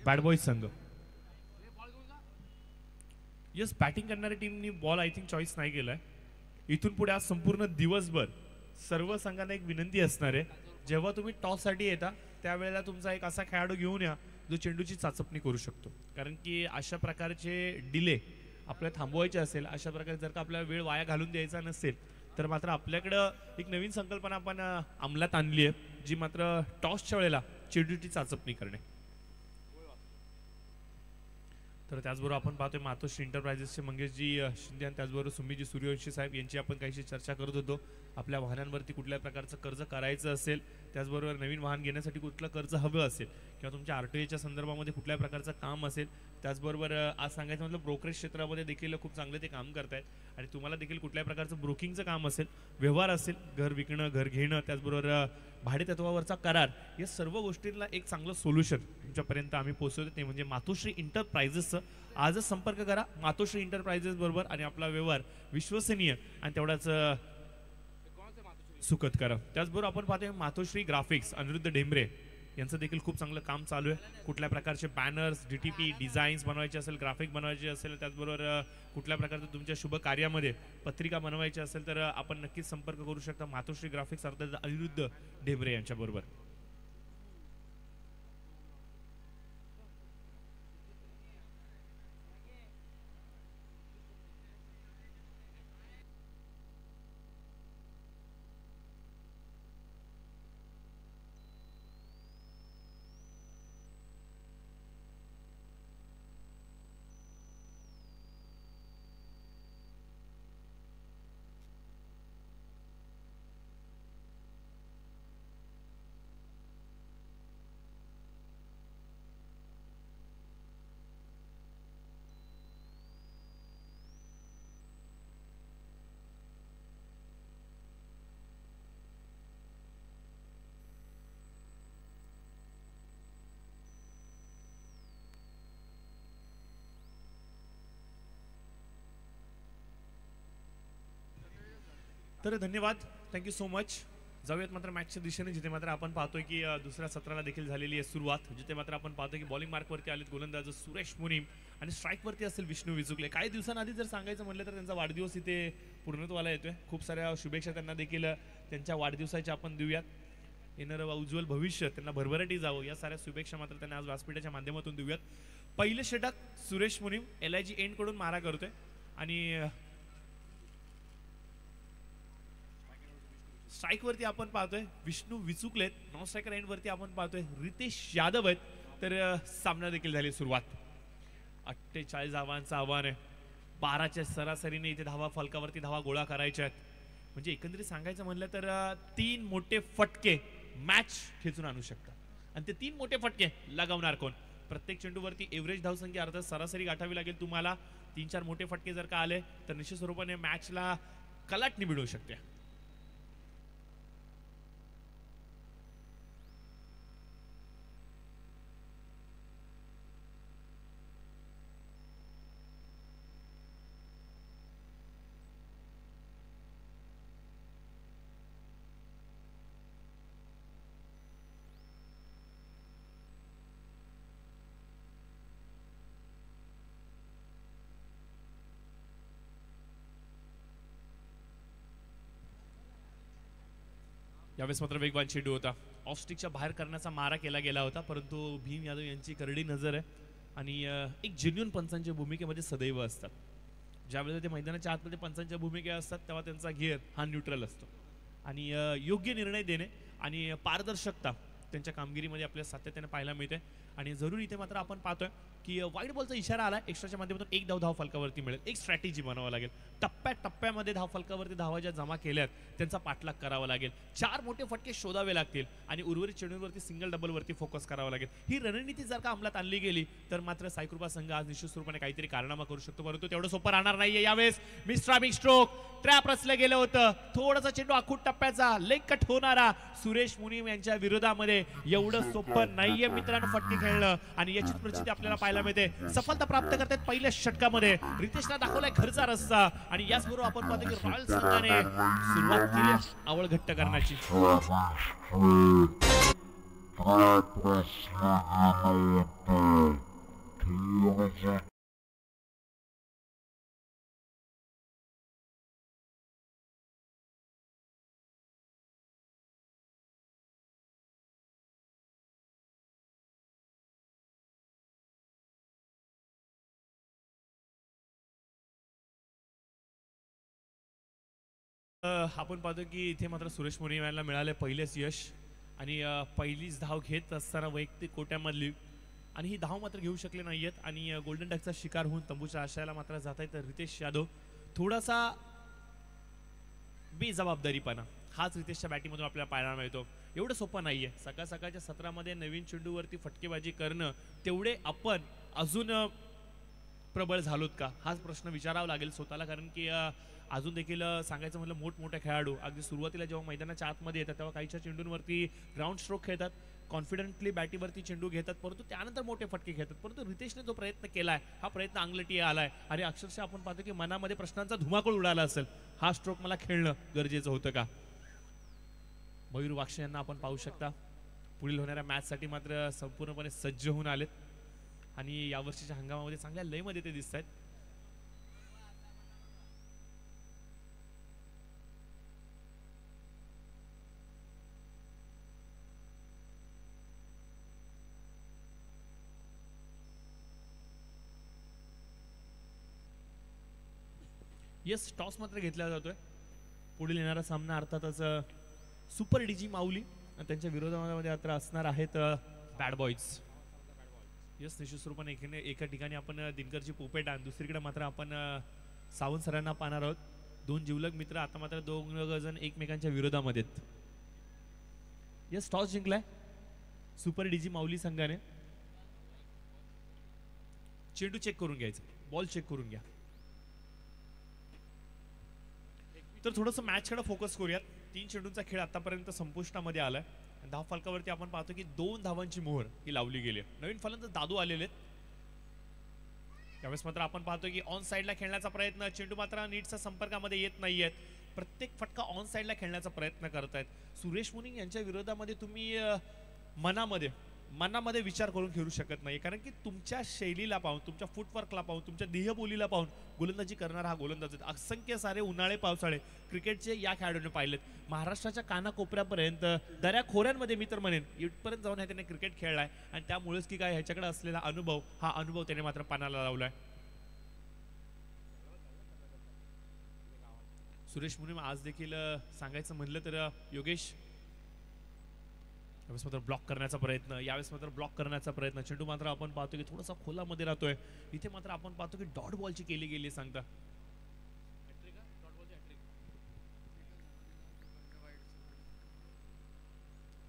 Speaker 1: बॅड बॉईज संघ. यस, बॅटिंग करणाऱ्या टीमनी बॉल आय थिंक चॉईस नाही केलाय. इथून पुढे आज संपूर्ण दिवसभर सर्व संघांना एक विनंती असणार आहे, जेव्हा तुम्ही टॉससाठी येता त्यावेळेला तुमचा एक असा खेळाडू घेऊन या जो चेंडूची चाचपणी करू शकतो. कारण की अशा प्रकारचे डिले आपल्याला थांबवायचे असेल, अशा प्रकारे जर का आपल्याला वेळ वाया घालून द्यायचा नसेल तर मात्र आपल्याकडं एक नवीन संकल्पना आपण अंमलात आणली आहे, जी मात्र टॉसच्या वेळेला चेंडूची चाचपणी करणे. तर त्याचबरोबर आपण पाहतोय मातोश्री इंटरप्राइजेसचे मंगेशजी शिंदे आणि त्याचबरोबर सुमीजी सूर्यवंशी साहेब यांची आपण काहीशी चर्चा करत होतो. आपल्या वाहनांवरती कुठल्या प्रकारचं कर्ज करायचं असेल, त्याचबरोबर नवीन वाहन घेण्यासाठी कुठलं कर्ज हवं असेल किंवा तुमच्या RTOच्या संदर्भामध्ये कुठल्या प्रकारचं काम असेल, त्याचबरोबर आज सांगायचं म्हटलं ब्रोकरेज क्षेत्रामध्ये देखील खूप चांगले ते काम करतायत. आणि तुम्हाला देखील कुठल्या प्रकारचं ब्रोकिंगचं काम असेल, व्यवहार असेल, घर विकणं, घर घेणं, त्याचबरोबर भाडेतत्वावरचा करार, या सर्व गोष्टींना एक चांगलं सोल्युशन तुमच्यापर्यंत आम्ही पोहोचवतो, ते म्हणजे मातोश्री इंटरप्राइजेसचं. आजच संपर्क करा मातोश्री इंटरप्राइजेस बरोबर आणि आपला व्यवहार विश्वसनीय आणि तेवढाच सुखद करा. त्याचबरोबर आपण पाहतोय मातोश्री ग्राफिक्स अनिरुद्ध ढेंबरे यांचं देखील खूप चांगलं काम चालू आहे. कुठल्या प्रकारचे बॅनर्स, DTP डिझाईन्स बनवायचे असेल, ग्राफिक बनवायचे असेल, त्याचबरोबर कुठल्या प्रकारचं तुमच्या शुभ कार्यामध्ये पत्रिका बनवायची असेल तर आपण नक्कीच संपर्क करू शकता मातोश्री ग्राफिक्स अर्थात अनिरुद्ध ढेबरे यांच्याबरोबर. तर धन्यवाद, थँक्यू सो मच. जाऊयात मात्र मॅचच्या दिशेने, जिथे मात्र आपण पाहतोय की दुसऱ्या सत्राला देखील झालेली आहे सुरुवात. जिथे मात्र आपण पाहतोय की बॉलिंग मार्कवरती आलेत गोलंदाज सुरेश मुनीम आणि स्ट्राईकवरती असेल विष्णू विचुकले. काही दिवसांआधी जर सांगायचं म्हटलं तर त्यांचा वाढदिवस इथे पूर्णत्वाला येतोय. खूप साऱ्या शुभेच्छा त्यांना देखील त्यांच्या वाढदिवसाच्या आपण देऊयात. येणारं उज्ज्वल भविष्य त्यांना भरभराटी जावं या साऱ्या शुभेच्छा मात्र त्यांना आज व्यासपीठाच्या माध्यमातून देऊयात. पहिले षटक सुरेश मुनीम LIG एंड कडून मारा करतोय आणि स्ट्राईक वरती आपण पाहतोय विष्णू विचुकलेत. नॉन स्ट्रायकर एंड वरती आपण पाहतोय रितेश यादव आहेत. तर सामना देखील झाली सुरुवात. 48 धावांचं आव्हान आहे. 12च्या सरासरीने इथे धावा फलकावरती धावा गोळा करायच्या आहेत. म्हणजे एकंदरीत सांगायचं म्हणलं तर 3 मोठे फटके मॅच खेचून आणू शकतात आणि ते 3 मोठे फटके लगावणार कोण. प्रत्येक चेंडूवरती एव्हरेज धावसंख्या अर्थात सरासरी गाठावी लागेल तुम्हाला. 3-4 मोठे फटके जर का आले तर निश्चित स्वरूपाने मॅचला कलाटणी मिळू शकते. यावेळेस मात्र वेगवान चेंडू होता. ऑफस्टिकच्या बाहेर करण्याचा मारा केला गेला होता, परंतु भीम यादव यांची करडी नजर आहे आणि एक जेन्युइन पंचांच्या भूमिकेमध्ये सदैव असतात. ज्यावेळेला ते मैदानाच्या आतमध्ये पंचांच्या भूमिका असतात तेव्हा त्यांचा गिअर हा न्यूट्रल असतो आणि योग्य निर्णय देणे आणि पारदर्शकता त्यांच्या कामगिरीमध्ये आपल्याला सातत्याने पाहायला मिळते. आणि जरूर इथे मात्र आपण पाहतोय की वाईड बॉलचा इशारा आला. एक्स्ट्राच्या माध्यमातून 1 धाव फलकावरती मिळेल. एक स्ट्रॅटेजी बनावं लागेल. टप्प्याटप्प्यामध्ये धाव फलकावरती धावा ज्या जमा केल्यात त्यांचा पाठलाग करावा लागेल. 4 मोठे फटके शोधावे लागतील आणि उर्वरित चेंडूवरती सिंगल डबलवरती फोकस करावा लागेल. ही रणनीती जर का अंमलात आणली गेली तर मात्र साईकृपा संघ आज निश्चित स्वरूपाने काहीतरी कारनामा करू शकतो, परंतु तेवढं सोपं राहणार नाहीये. यावेळेस मिस्ट्रामिक स्ट्रोक ट्रॅप रचलं गेलं होतं. थोडासा चेंडू आखूट टप्प्याचा लेग कट होणारा सुरेश मुनीम यांच्या विरोधामध्ये. एवढं सोपं नाहीये मित्रांनो फटके खेळणं आणि याची प्रचिती आपल्याला पाहायला मिळते. सफलता प्राप्त करतात पहिल्या षटकामध्ये. रितेशला दाखवलाय घरचा रस्ता आणि याचबरोबर आपण पाहतो की रॉयल संघाने सुरुवात केली आवळ घट्ट करण्याची. आपण पाहतो की इथे मात्र सुरेश मुनीम यांना मिळाले पहिलेच यश आणि पहिलीच धाव घेत असताना वैयक्तिक कोट्यामधली आणि ही धाव मात्र घेऊ शकले नाहीयेत आणि गोल्डन डकचा शिकार होऊन तंबूच्या आशयाला मात्र जात आहेत. रितेश यादव थोडासा बेजबाबदारीपणा हाच रितेशच्या बॅटिंगमधून आपल्याला पाहायला मिळतो. एवढं सोपं नाहीये. सकाळ सकाळच्या सत्रामध्ये नवीन चेंडूवरती फटकेबाजी करणं तेवढे आपण अजून प्रबळ झालोत का हाच प्रश्न विचारावा लागेल स्वतःला, कारण की अजून देखील सांगायचं म्हटलं मोठमोठे खेळाडू अगदी सुरुवातीला जेव्हा मैदानाच्या आतमध्ये येतात तेव्हा काहीच्या चेंडूंवरती ग्राउंड स्ट्रोक खेळतात, कॉन्फिडंटली बॅटीवरती चेंडू घेतात, परंतु त्यानंतर मोठे फटके घेतात. परंतु रितेशने जो प्रयत्न केलाय हा प्रयत्न अंगलटी आलाय आणि अक्षरशः आपण पाहतो की मनामध्ये प्रश्नांचा धुमाकूळ उडाला असेल, हा स्ट्रोक मला खेळणं गरजेचं होतं का. मयूर वाक्षे यांना आपण पाहू शकता पुढील होणाऱ्या मॅचसाठी मात्र संपूर्णपणे सज्ज होऊन आलेत आणि यावर्षीच्या हंगामामध्ये चांगल्या लयमध्ये ते दिसत आहेत. येस, टॉस मात्र घेतला जातोय. पुढील येणारा सामना अर्थातच सुपर डीजी माऊली आणि त्यांच्या विरोधामध्ये आता असणार आहेत बॅड बॉईज. येस, निश्चित स्वरूपाने एका ठिकाणी आपण दिनकरची पोपेट आणि दुसरीकडे मात्र आपण सावंत सरांना पाहणार आहोत. दोन जिवलग मित्र आता मात्र दोन जण एकमेकांच्या विरोधामध्ये आहेत. येस, टॉस जिंकलाय सुपर डीजी माऊली संघाने. चेंडू चेक करून घ्यायचा, बॉल चेक करून घ्या. तर थोडंसं मॅचकडे फोकस करूयात. 3 चेंडूंचा खेळ आतापर्यंत संपुष्टामध्ये आलाय. धाव फलकावरती आपण पाहतो की 2 धावांची मोहर ही लावली गेली. नवीन फलंदाज दादू आलेले आहेत. त्यावेळेस मात्र आपण पाहतो की ऑन साईडला खेळण्याचा प्रयत्न, चेंडू मात्र नीटच्या संपर्कामध्ये येत नाहीयेत. प्रत्येक फटका ऑन साईडला खेळण्याचा प्रयत्न करतायत. सुरेश मुनी यांच्या विरोधामध्ये तुम्ही मनामध्ये विचार करून खेळू शकत नाही, कारण की तुमच्या शैलीला पाहून, तुमच्या फुटवर्कला पाहून, तुमच्या देहबोलीला पाहून गोलंदाजी करणारा हा गोलंदाज आहे. असंख्य सारे उन्हाळे पावसाळे क्रिकेटचे या खेळाडूने पाहिलेत. महाराष्ट्राच्या कानाकोपऱ्यापर्यंत, दऱ्याखोऱ्यांमध्ये मी तर म्हणेन इथपर्यंत जाऊन त्याने क्रिकेट खेळलाय आणि त्यामुळेच की काय ह्याच्याकडे असलेला हा अनुभव त्याने मात्र पानाला लावलाय. सुरेश मुनी आज देखील सांगायचं म्हणलं तर योगेश यावेळेस मात्र ब्लॉक करण्याचा प्रयत्न, चेंडू मात्र आपण पाहतो की थोडासा खोलामध्ये राहतोय. इथे मात्र आपण पाहतो की डॉट बॉलची केली गेली सांगता.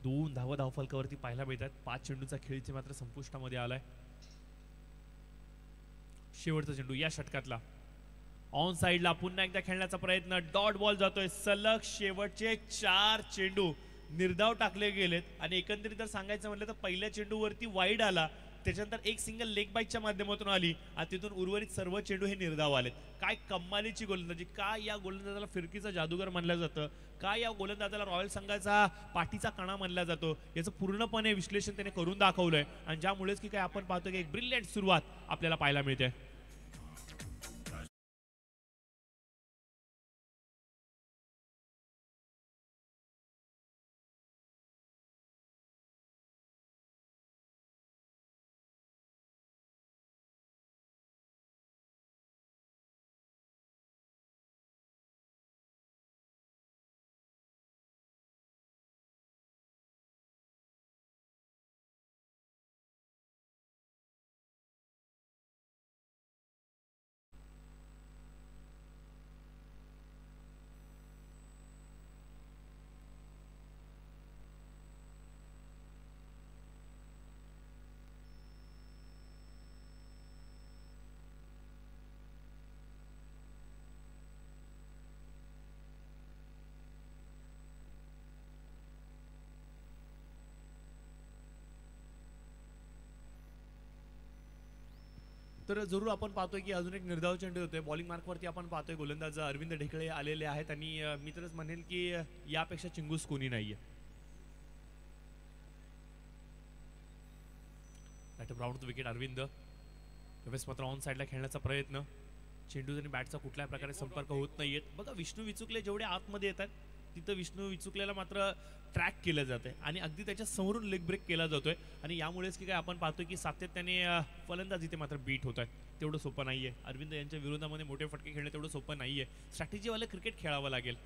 Speaker 1: 2 धाव फलकावरती पाहायला मिळतात. 5 चेंडूचा खेळ इथे मात्र संपुष्टामध्ये आलाय. शेवटचा चेंडू या षटकातला ऑन साइडला पुन्हा एकदा खेळण्याचा प्रयत्न, डॉट बॉल जातोय. सलग शेवटचे 4 चेंडू निर्धाव टाकले गेलेत आणि एकंदरीत जर सांगायचं म्हटलं तर पहिल्या चेंडूवरती वाईड आला, त्याच्यानंतर एक सिंगल लेग बाईकच्या माध्यमातून आली आणि तिथून उर्वरित सर्व चेंडू हे निर्धाव आलेत. काय कमालीची गोलंदाजी, काय या गोलंदाजाला फिरकीचा जादूगर मानलं जातं, काय या गोलंदाजाला रॉयल संघाचा पाठीचा कणा मानला जातो, याचं पूर्णपणे विश्लेषण त्याने करून दाखवलंय आणि ज्यामुळेच की काय आपण पाहतो की एक ब्रिलियंट सुरुवात आपल्याला पाहायला मिळते. तर जरूर आपण पाहतोय की अजून एक निर्धाव चेंडू होतोय. बॉलिंग मार्कवरती आपण पाहतोय गोलंदाज अरविंद ढेकळे आलेले आहेत आणि मी तरच म्हणेल की यापेक्षा चिंगूस कोणी नाहीये. Round wicket Arvind. त्यावेळेस मात्र ऑन साईडला खेळण्याचा प्रयत्न, चेंडू आणि बॅटचा कुठल्याही प्रकारे संपर्क होत नाहीयेत. बघा विष्णू विचुकले जेवढे आतमध्ये येतात तिथं विष्णू विचुकलेला मात्र ट्रॅक केलं जाते आणि अगदी त्याच्या समोरून लेग ब्रेक केला जातोय आणि यामुळेच की काय आपण पाहतोय की सातत्याने फलंदाज इथे मात्र बीट होत आहे. तेवढं सोपं नाहीये. अरविंद यांच्या विरोधामध्ये मोठे फटके खेळणे तेवढं सोपं नाहीये. स्ट्रॅटेजीवाले क्रिकेट खेळावं लागेल.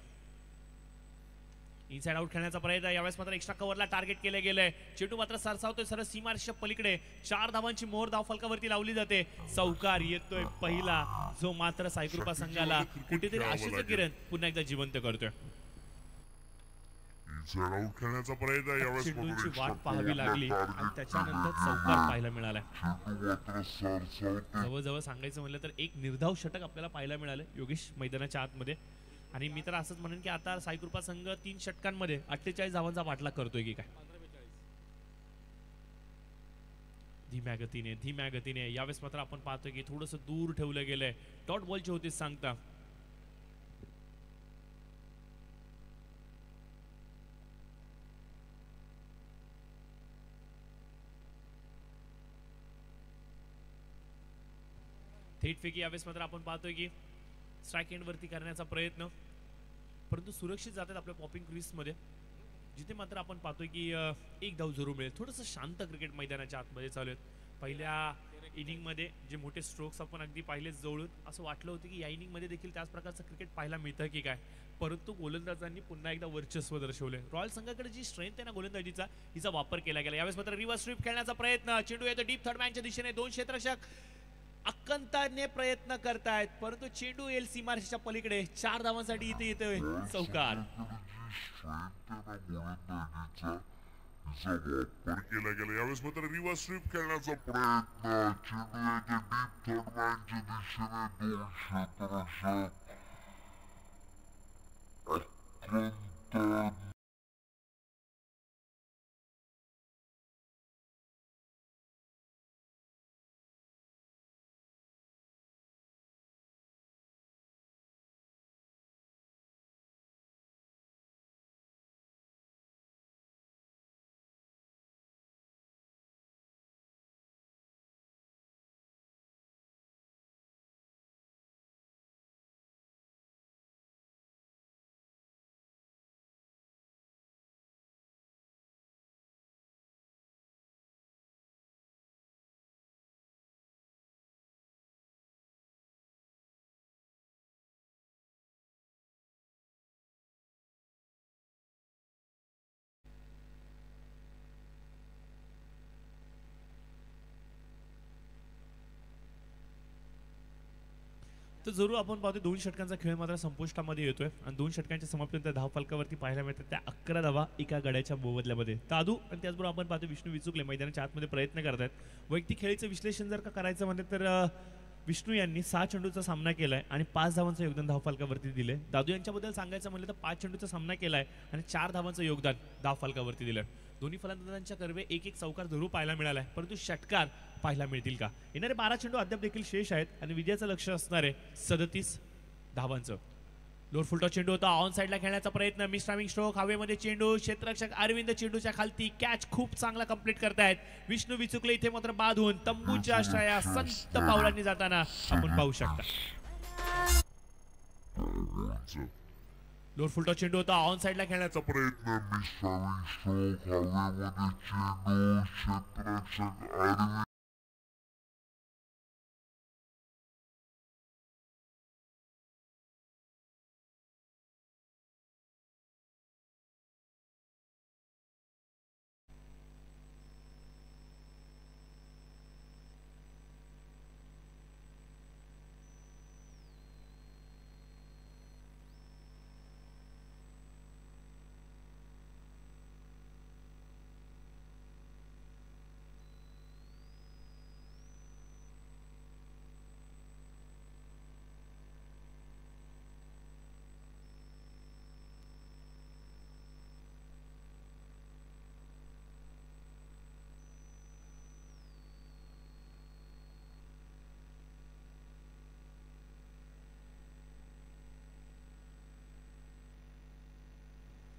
Speaker 1: इनसाइड आउट खेळण्याचा प्रयत्न, यावेळेस मात्र एक्स्ट्रा कव्हरला टार्गेट केले गेलंय. चेंडू मात्र सरसावतोय सरळ सीमारेषेच्या पलीकडे. 4 धावांची मोहर धाव फलकावरती लावली जाते. चौकार येतोय पहिला, जो मात्र साईकृपा संघाला कुठेतरी आशेचं किरण पुन्हा एकदा जिवंत करतोय.
Speaker 2: इन्साइड आउट खेळण्याचा प्रयत्न यावेळेस
Speaker 1: चेंडूची
Speaker 2: मात्र
Speaker 1: वाट
Speaker 2: extra
Speaker 1: पाहावी
Speaker 2: coverला
Speaker 1: लागली आणि
Speaker 2: target
Speaker 1: त्याच्यानंतर
Speaker 2: केलेली
Speaker 1: चौकार
Speaker 2: आहे.
Speaker 1: पाहायला मिळालाय.
Speaker 2: चेंडू मात्र सरसावते.
Speaker 1: जवळजवळ सांगायचं म्हणलं तर एक निर्धाव षटक आपल्याला पाहायला मिळालं योगेश मैदानाच्या आतमध्ये. आणि मी तर असंच म्हणेन की आता साईकृपा संघ 3 षटकांमध्ये 48 धावांचा पाठलाग करतोय की काय. धीम्या गतीने यावेळेस मात्र आपण पाहतोय की थोडंसं दूर ठेवलं गेलंय. डॉट बॉलची होती सांगता. थेटफेकी यावेळेस मात्र आपण पाहतोय की स्ट्राईक एंड वरती करण्याचा प्रयत्न, परंतु सुरक्षित जातात आपल्या पॉपिंग क्रीज मध्ये, जिथे मात्र आपण पाहतोय की एक धाव जरूर मिळेल. थोडंसं शांत क्रिकेट मैदानाच्या आतमध्ये चालू आहे. पहिल्या इनिंग मध्ये जे मोठे स्ट्रोक्स आपण अगदी पाहिले जवळून, असं वाटलं होतं की या इनिंग मध्ये देखील त्याच प्रकारचं क्रिकेट पाहायला मिळतं की काय, परंतु गोलंदाजांनी पुन्हा एकदा वर्चस्व दर्शवले. रॉयल संघाकडे जी स्ट्रेंथ आहे ना गोलंदाजीचा, हिचा वापर केला गेला. यावेळेस मात्र रिव्हर्स स्वीप खेळण्याचा प्रयत्न, चेंडू येतो डीप थर्ड मॅनच्या दिशेने. 2 क्षेत्ररक्षक अक्कंताने प्रयत्न करतायत, परंतु चेंडू येईल सीमारेषेच्या पलीकडे. 4 धावांसाठी इथे येतोय चौकार.
Speaker 2: वापर केला गेला. यावेळेस मात्र रिव्हर्स स्वीप खेळण्याचा प्रयत्न, चेंडू येतो डीप थर्ड मॅनच्या दिशेने. 2 क्षेत्ररक्षक अत्यंत
Speaker 1: तर जरूर आपण पाहतो 2 षटकांचा खेळ मात्र संपुष्टामध्ये येतोय आणि 2 षटकांच्या समाप्तीनंतर धाव फलकावरती पाहायला मिळतात त्या 11 धावा एका गड्याच्या मोबदल्यामध्ये. दादू आणि त्याचबरोबर आपण पाहतो विष्णू विचुकले मैदानाच्या आतमध्ये प्रयत्न करत आहेत. वैयक्तिक खेळीचं विश्लेषण जर का करायचं म्हणलं तर विष्णू यांनी 6 चेंडूचा सामना केलाय आणि 5 धावांचं योगदान धाव फलकावरती दिले. दादू यांच्याबद्दल सांगायचं म्हणलं तर 5 चेंडूचा सामना केलाय आणि 4 धावांचं योगदान धाव फलकावरती दिलंय. दोन्ही फलंदाजांच्या कर्वे एक एक चौकार जरूर पाहायला मिळालाय, परंतु षटकार पाहायला मिळतील का. येणारे 12 चेंडू अद्याप देखील शेष आहेत आणि विजयाचं लक्ष असणार आहे 37 धावांचं. लोअर फुलटॉ चेंडू होता, ऑन साईडला खेळण्याचा प्रयत्न, मिस्ट्रामिंग स्ट्रोक, हवेमध्ये चेंडू, क्षेत्ररक्षक अरविंद चेंडूच्या खालती. कॅच खूप चांगला कंप्लीट करतायत विष्णू विचुकले. इथे मात्र बाद होऊन तंबूच्या आश्रया संत पावलांनी जाताना आपण पाहू शकता. लोअर फुलटॉ चेंडू होता, ऑन साईडला खेळण्याचा
Speaker 2: प्रयत्न, मिस्ट्रामिंग स्ट्रोक, हवेमध्ये चेंडू, क्षेत्ररक्षक अरविंद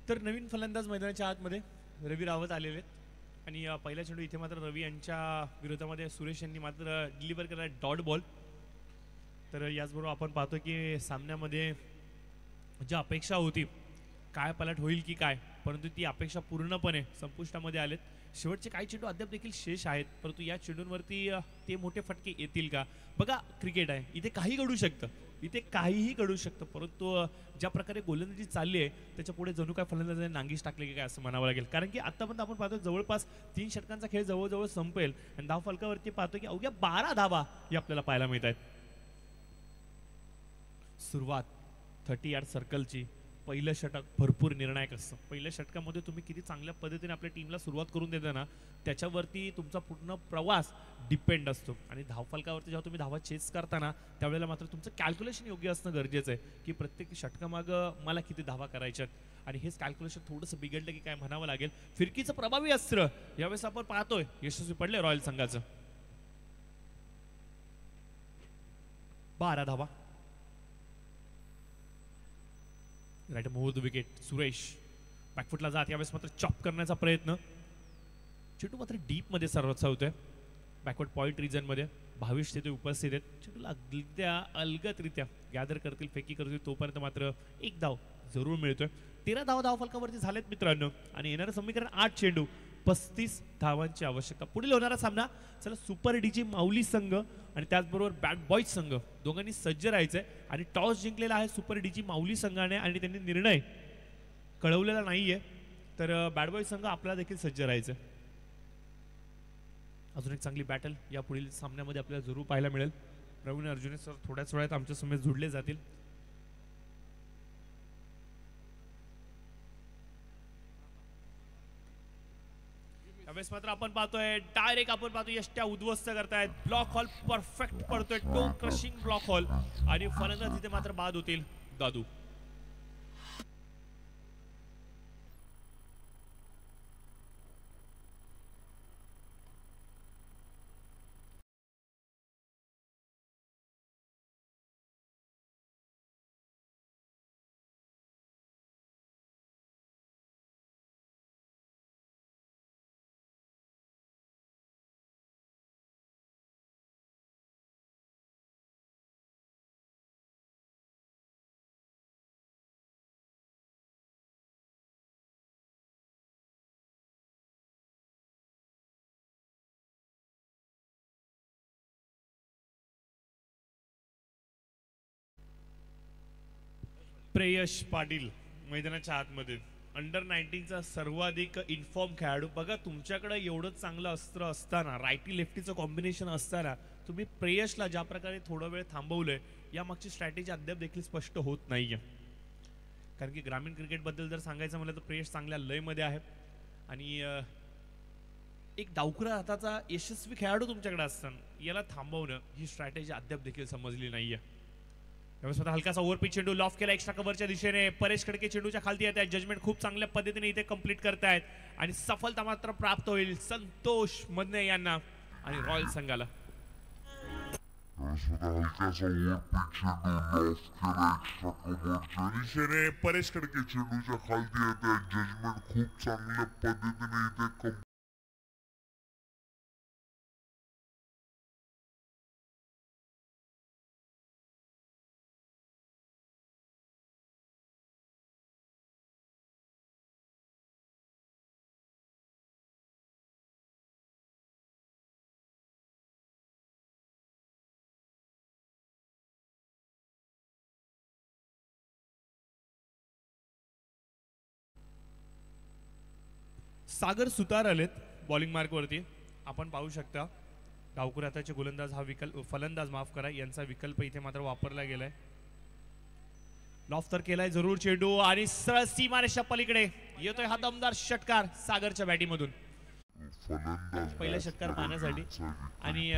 Speaker 1: तर नवीन फलंदाज मैदानाच्या आतमध्ये रवी रावत आलेले आहेत आणि पहिला चेंडू इथे मात्र रवी यांच्या विरोधामध्ये सुरेश यांनी मात्र डिलिव्हर केला डॉट बॉल. तर याचबरोबर आपण पाहतो की सामन्यामध्ये ज्या अपेक्षा होती काय पलट होईल की काय, परंतु ती अपेक्षा पूर्णपणे संपुष्टामध्ये आलेत. शेवटचे काही चेंडू अद्याप देखील शेष आहेत, परंतु या चेंडूंवरती ते मोठे फटके येतील का. बघा क्रिकेट आहे, इथे काही घडू शकतं, इथे काहीही घडू शकतं, परंतु ज्या प्रकारे गोलंदाजी चालली आहे त्याच्या पुढे जणू काय फलंदाजाने नांगीच टाकले की काय असं म्हणावं लागेल. कारण की आतापर्यंत आपण पाहतो जवळपास 3 षटकांचा खेळ जवळजवळ संपेल आणि धाव फलकावरती पाहतो की अवघ्या 12 धावा ही आपल्याला पाहायला मिळत आहेत. सुरुवात 30 यार्ड सर्कलची, पहिलं षटक भरपूर निर्णायक असतं. पहिल्या षटकामध्ये तुम्ही किती चांगल्या पद्धतीने आपल्या टीमला सुरुवात करून देता ना, त्याच्यावरती तुमचा पूर्ण प्रवास डिपेंड असतो. आणि धावफलकावरती जेव्हा तुम्ही धावा चेस करता ना, त्यावेळेला मात्र तुमचं कॅल्क्युलेशन योग्य असणं गरजेचं आहे की प्रत्येक षटकामागं मला किती धावा करायच्यात. आणि हेच कॅल्क्युलेशन थोडंसं बिघडलं की काय म्हणावं लागेल. फिरकीचं प्रभावी अस्त्र यावेळेस आपण पाहतोय यशस्वी पडले रॉयल संघाचं. 12 धावा. Right move the wicket. Suresh बॅकफुटला जात यावेळेस मात्र चॉप करण्याचा प्रयत्न. चेंडू मात्र डीप मध्ये सर्वच होतोय. बॅकवर्ड पॉइंट रिजन मध्ये 22 तिथे उपस्थित आहेत. चेंडूला अगद्या अलगदरित्या गॅदर करतील, फेकी करतील, तोपर्यंत मात्र एक धाव जरूर मिळतोय. 13 धावा धावफलकावरती झालेत मित्रांनो. आणि येणारं समीकरण 8 चेंडू 35 धावांची आवश्यकता. पुढील होणारा सामना चला सुपर डीजी माऊली संघ आणि त्याचबरोबर बॅड बॉयज संघ दोघांनी सज्ज राहायचंय. आणि टॉस जिंकलेला आहे सुपर डीजी माऊली संघाने आणि त्यांनी निर्णय कळवलेला नाहीये. तर बॅड बॉयज संघ आपल्याला देखील सज्ज राहायचंय. अजून एक चांगली बॅटल या पुढील सामन्यामध्ये आपल्याला जरूर पाहायला मिळेल. प्रवीण अर्जुने सर थोड्याच वेळात आमच्या समेत जुडले जातील. यावेळेस मात्र आपण पाहतोय डायरेक्ट आपण पाहतोय यष्ट्या उद्ध्वस्त करतायत. ब्लॉक हॉल परफेक्ट पडतोय, टो क्रशिंग ब्लॉक हॉल. आणि फलंदाज तिथे मात्र बाद होतील दादू. प्रेयश पाटील मैदानाच्या आतमध्ये अंडर 19चा सर्वाधिक इन्फॉर्म खेळाडू. बघा तुमच्याकडे एवढं चांगलं अस्त्र असताना, रायटी लेफ्टीचं कॉम्बिनेशन असताना तुम्ही प्रेयशला ज्या प्रकारे थोडा वेळ थांबवलंय यामागची स्ट्रॅटेजी अद्याप देखील स्पष्ट होत नाहीये. कारण की ग्रामीण क्रिकेटबद्दल जर सांगायचं म्हटलं तर प्रेयश चांगल्या लयमध्ये आहे. आणि एक डावखुरा हाताचा यशस्वी खेळाडू तुमच्याकडे असताना याला थांबवणं ही स्ट्रॅटेजी अद्याप देखील समजली नाहीये. यावेळेस हलकासा ओव्हरपिच चेंडू लॉफ केला एक्स्ट्रा कव्हरच्या दिशेने. परेश खडके चेंडूच्या खालती येत आहेत. जजमेंट खूप चांगल्या पद्धतीने इथे कंप्लीट करतायत आणि सफलता मात्र प्राप्त होईल संतोष मदने यांना आणि रॉयल संघाला.
Speaker 2: दिशेने परेश खडके चेंडूच्या खालती येत आहेत. जजमेंट खूप चांगल्या पद्धतीने इथे
Speaker 1: सागर सुतार आलेत बॉलिंग मार्क वरती. आपण पाहू शकता डावखुरा हाताचे गोलंदाज हा फलंदाज माफ करा यांचा विकल्प इथे मात्र वापरला गेलाय. लॉफ तर केलाय जरूर चेंडू आणि सरळ सीमारेषा पलीकडे येतोय हा दमदार षटकार सागरच्या बॅटिंग मधून. पहिला षटकार पाहण्यासाठी आणि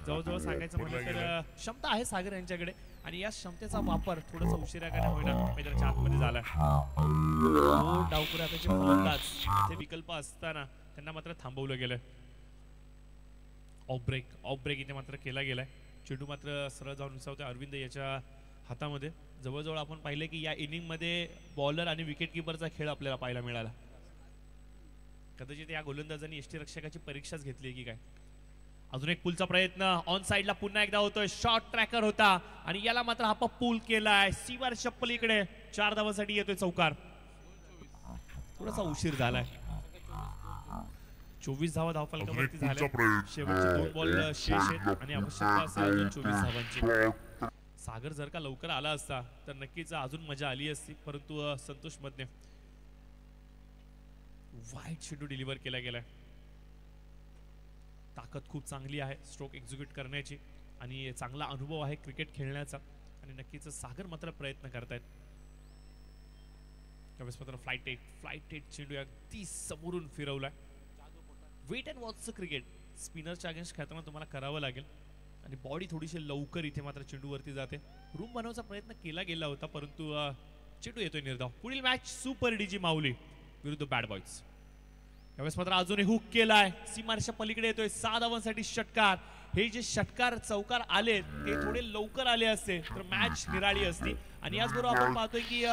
Speaker 1: जवळजवळ सांगायचं म्हटलं तर क्षमता आहे सागर यांच्याकडे आणि या क्षमतेचा वापर थोडासा उशिरा का होईना मैदानाच्या आतमध्ये झाला. डावखुरा हाताचे फलंदाज ते विकल्प असताना त्यांना मात्र थांबवलं गेलं. ऑफ ब्रेक इथे मात्र केला गेलाय. चेंडू मात्र सरळ जाऊन विसावतोय अरविंद याच्या हातामध्ये. जवळजवळ आपण पाहिलं की या इनिंग मध्ये बॉलर आणि विकेट किपरचा खेळ आपल्याला पाहायला मिळाला. कदाचित या गोलंदाजांनी यष्टीरक्षकाची परीक्षाच घेतली की काय. अजून एक पुलचा प्रयत्न ऑन साइडला पुन्हा एकदा होतोय. शॉर्ट ट्रॅकर होता आणि याला मात्र हा पूल केलाय सीमार इकडे 4 धावांसाठी येतोय चौकार. थोडासा उशीर झालाय. 24 धावा धावफलकावरती झाल्या. शेवटचे 2 बॉल शेष आहेत आणि आवश्यकता असेल अजून 24 धावांची. सागर जर का लवकर आला असता तर नक्कीच अजून मजा आली असती. परंतु संतोष मदने वाईट चेंडू डिलिव्हर केला गेलाय. ताकद खूप चांगली आहे स्ट्रोक एक्झिक्यूट करण्याची आणि चांगला अनुभव आहे क्रिकेट खेळण्याचा आणि नक्कीच सागर मात्र प्रयत्न करतायत. त्यावेळेस मात्र फ्लाईट एट चेंडू अगदी समोरून फिरवलाय. वेट अँड वॉचचं क्रिकेट स्पिनरच्या अगेन्स्ट खेळताना तुम्हाला करावं लागेल आणि बॉडी थोडीशी लवकर इथे मात्र चेंडूवरती जाते. रूम बनवण्याचा प्रयत्न केला गेला होता परंतु चेंडू येतोय निर्धाव. पुढील मॅच सुपर डीजी माऊली विरुद्ध बॅड बॉयज. यावेळेस मात्र अजूनही हुक केलाय, सीमारेषा पलीकडे येतोय 6 धावांसाठी षटकार. हे जे षटकार चौकार आले ते थोडे लवकर आले असते तर मॅच निराळी असती. आणि याचबरोबर आपण पाहतोय की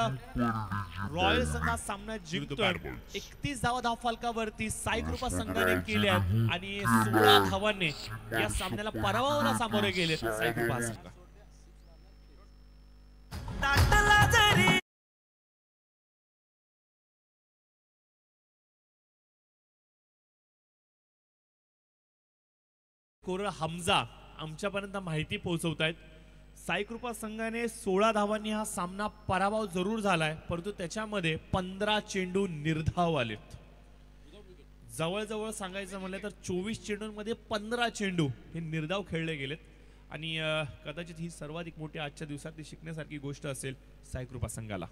Speaker 1: रॉयल संघ हा सामना जिंकतोय. 31 धावा धाव फलकावरती साईकृपा संघाने केल्या आणि 16 धावांनी या सामन्याला पराभवाला सामोरे गेले साईकृपा संघ. कोरळ हमजा आमच्यापर्यंत माहिती पोहोचवतायत. साईकृपा संघाने 16 धावांनी हा सामना पराभव जरूर झालाय परंतु त्याच्यामध्ये 15 चेंडू निर्धाव आलेत. जवळजवळ सांगायचं म्हणलं तर 24 चेंडूंमध्ये 15 चेंडू हे निर्धाव खेळले गेलेत आणि कदाचित ही सर्वाधिक मोठी आजच्या दिवसातली शिकण्यासारखी गोष्ट असेल साईकृपा संघाला.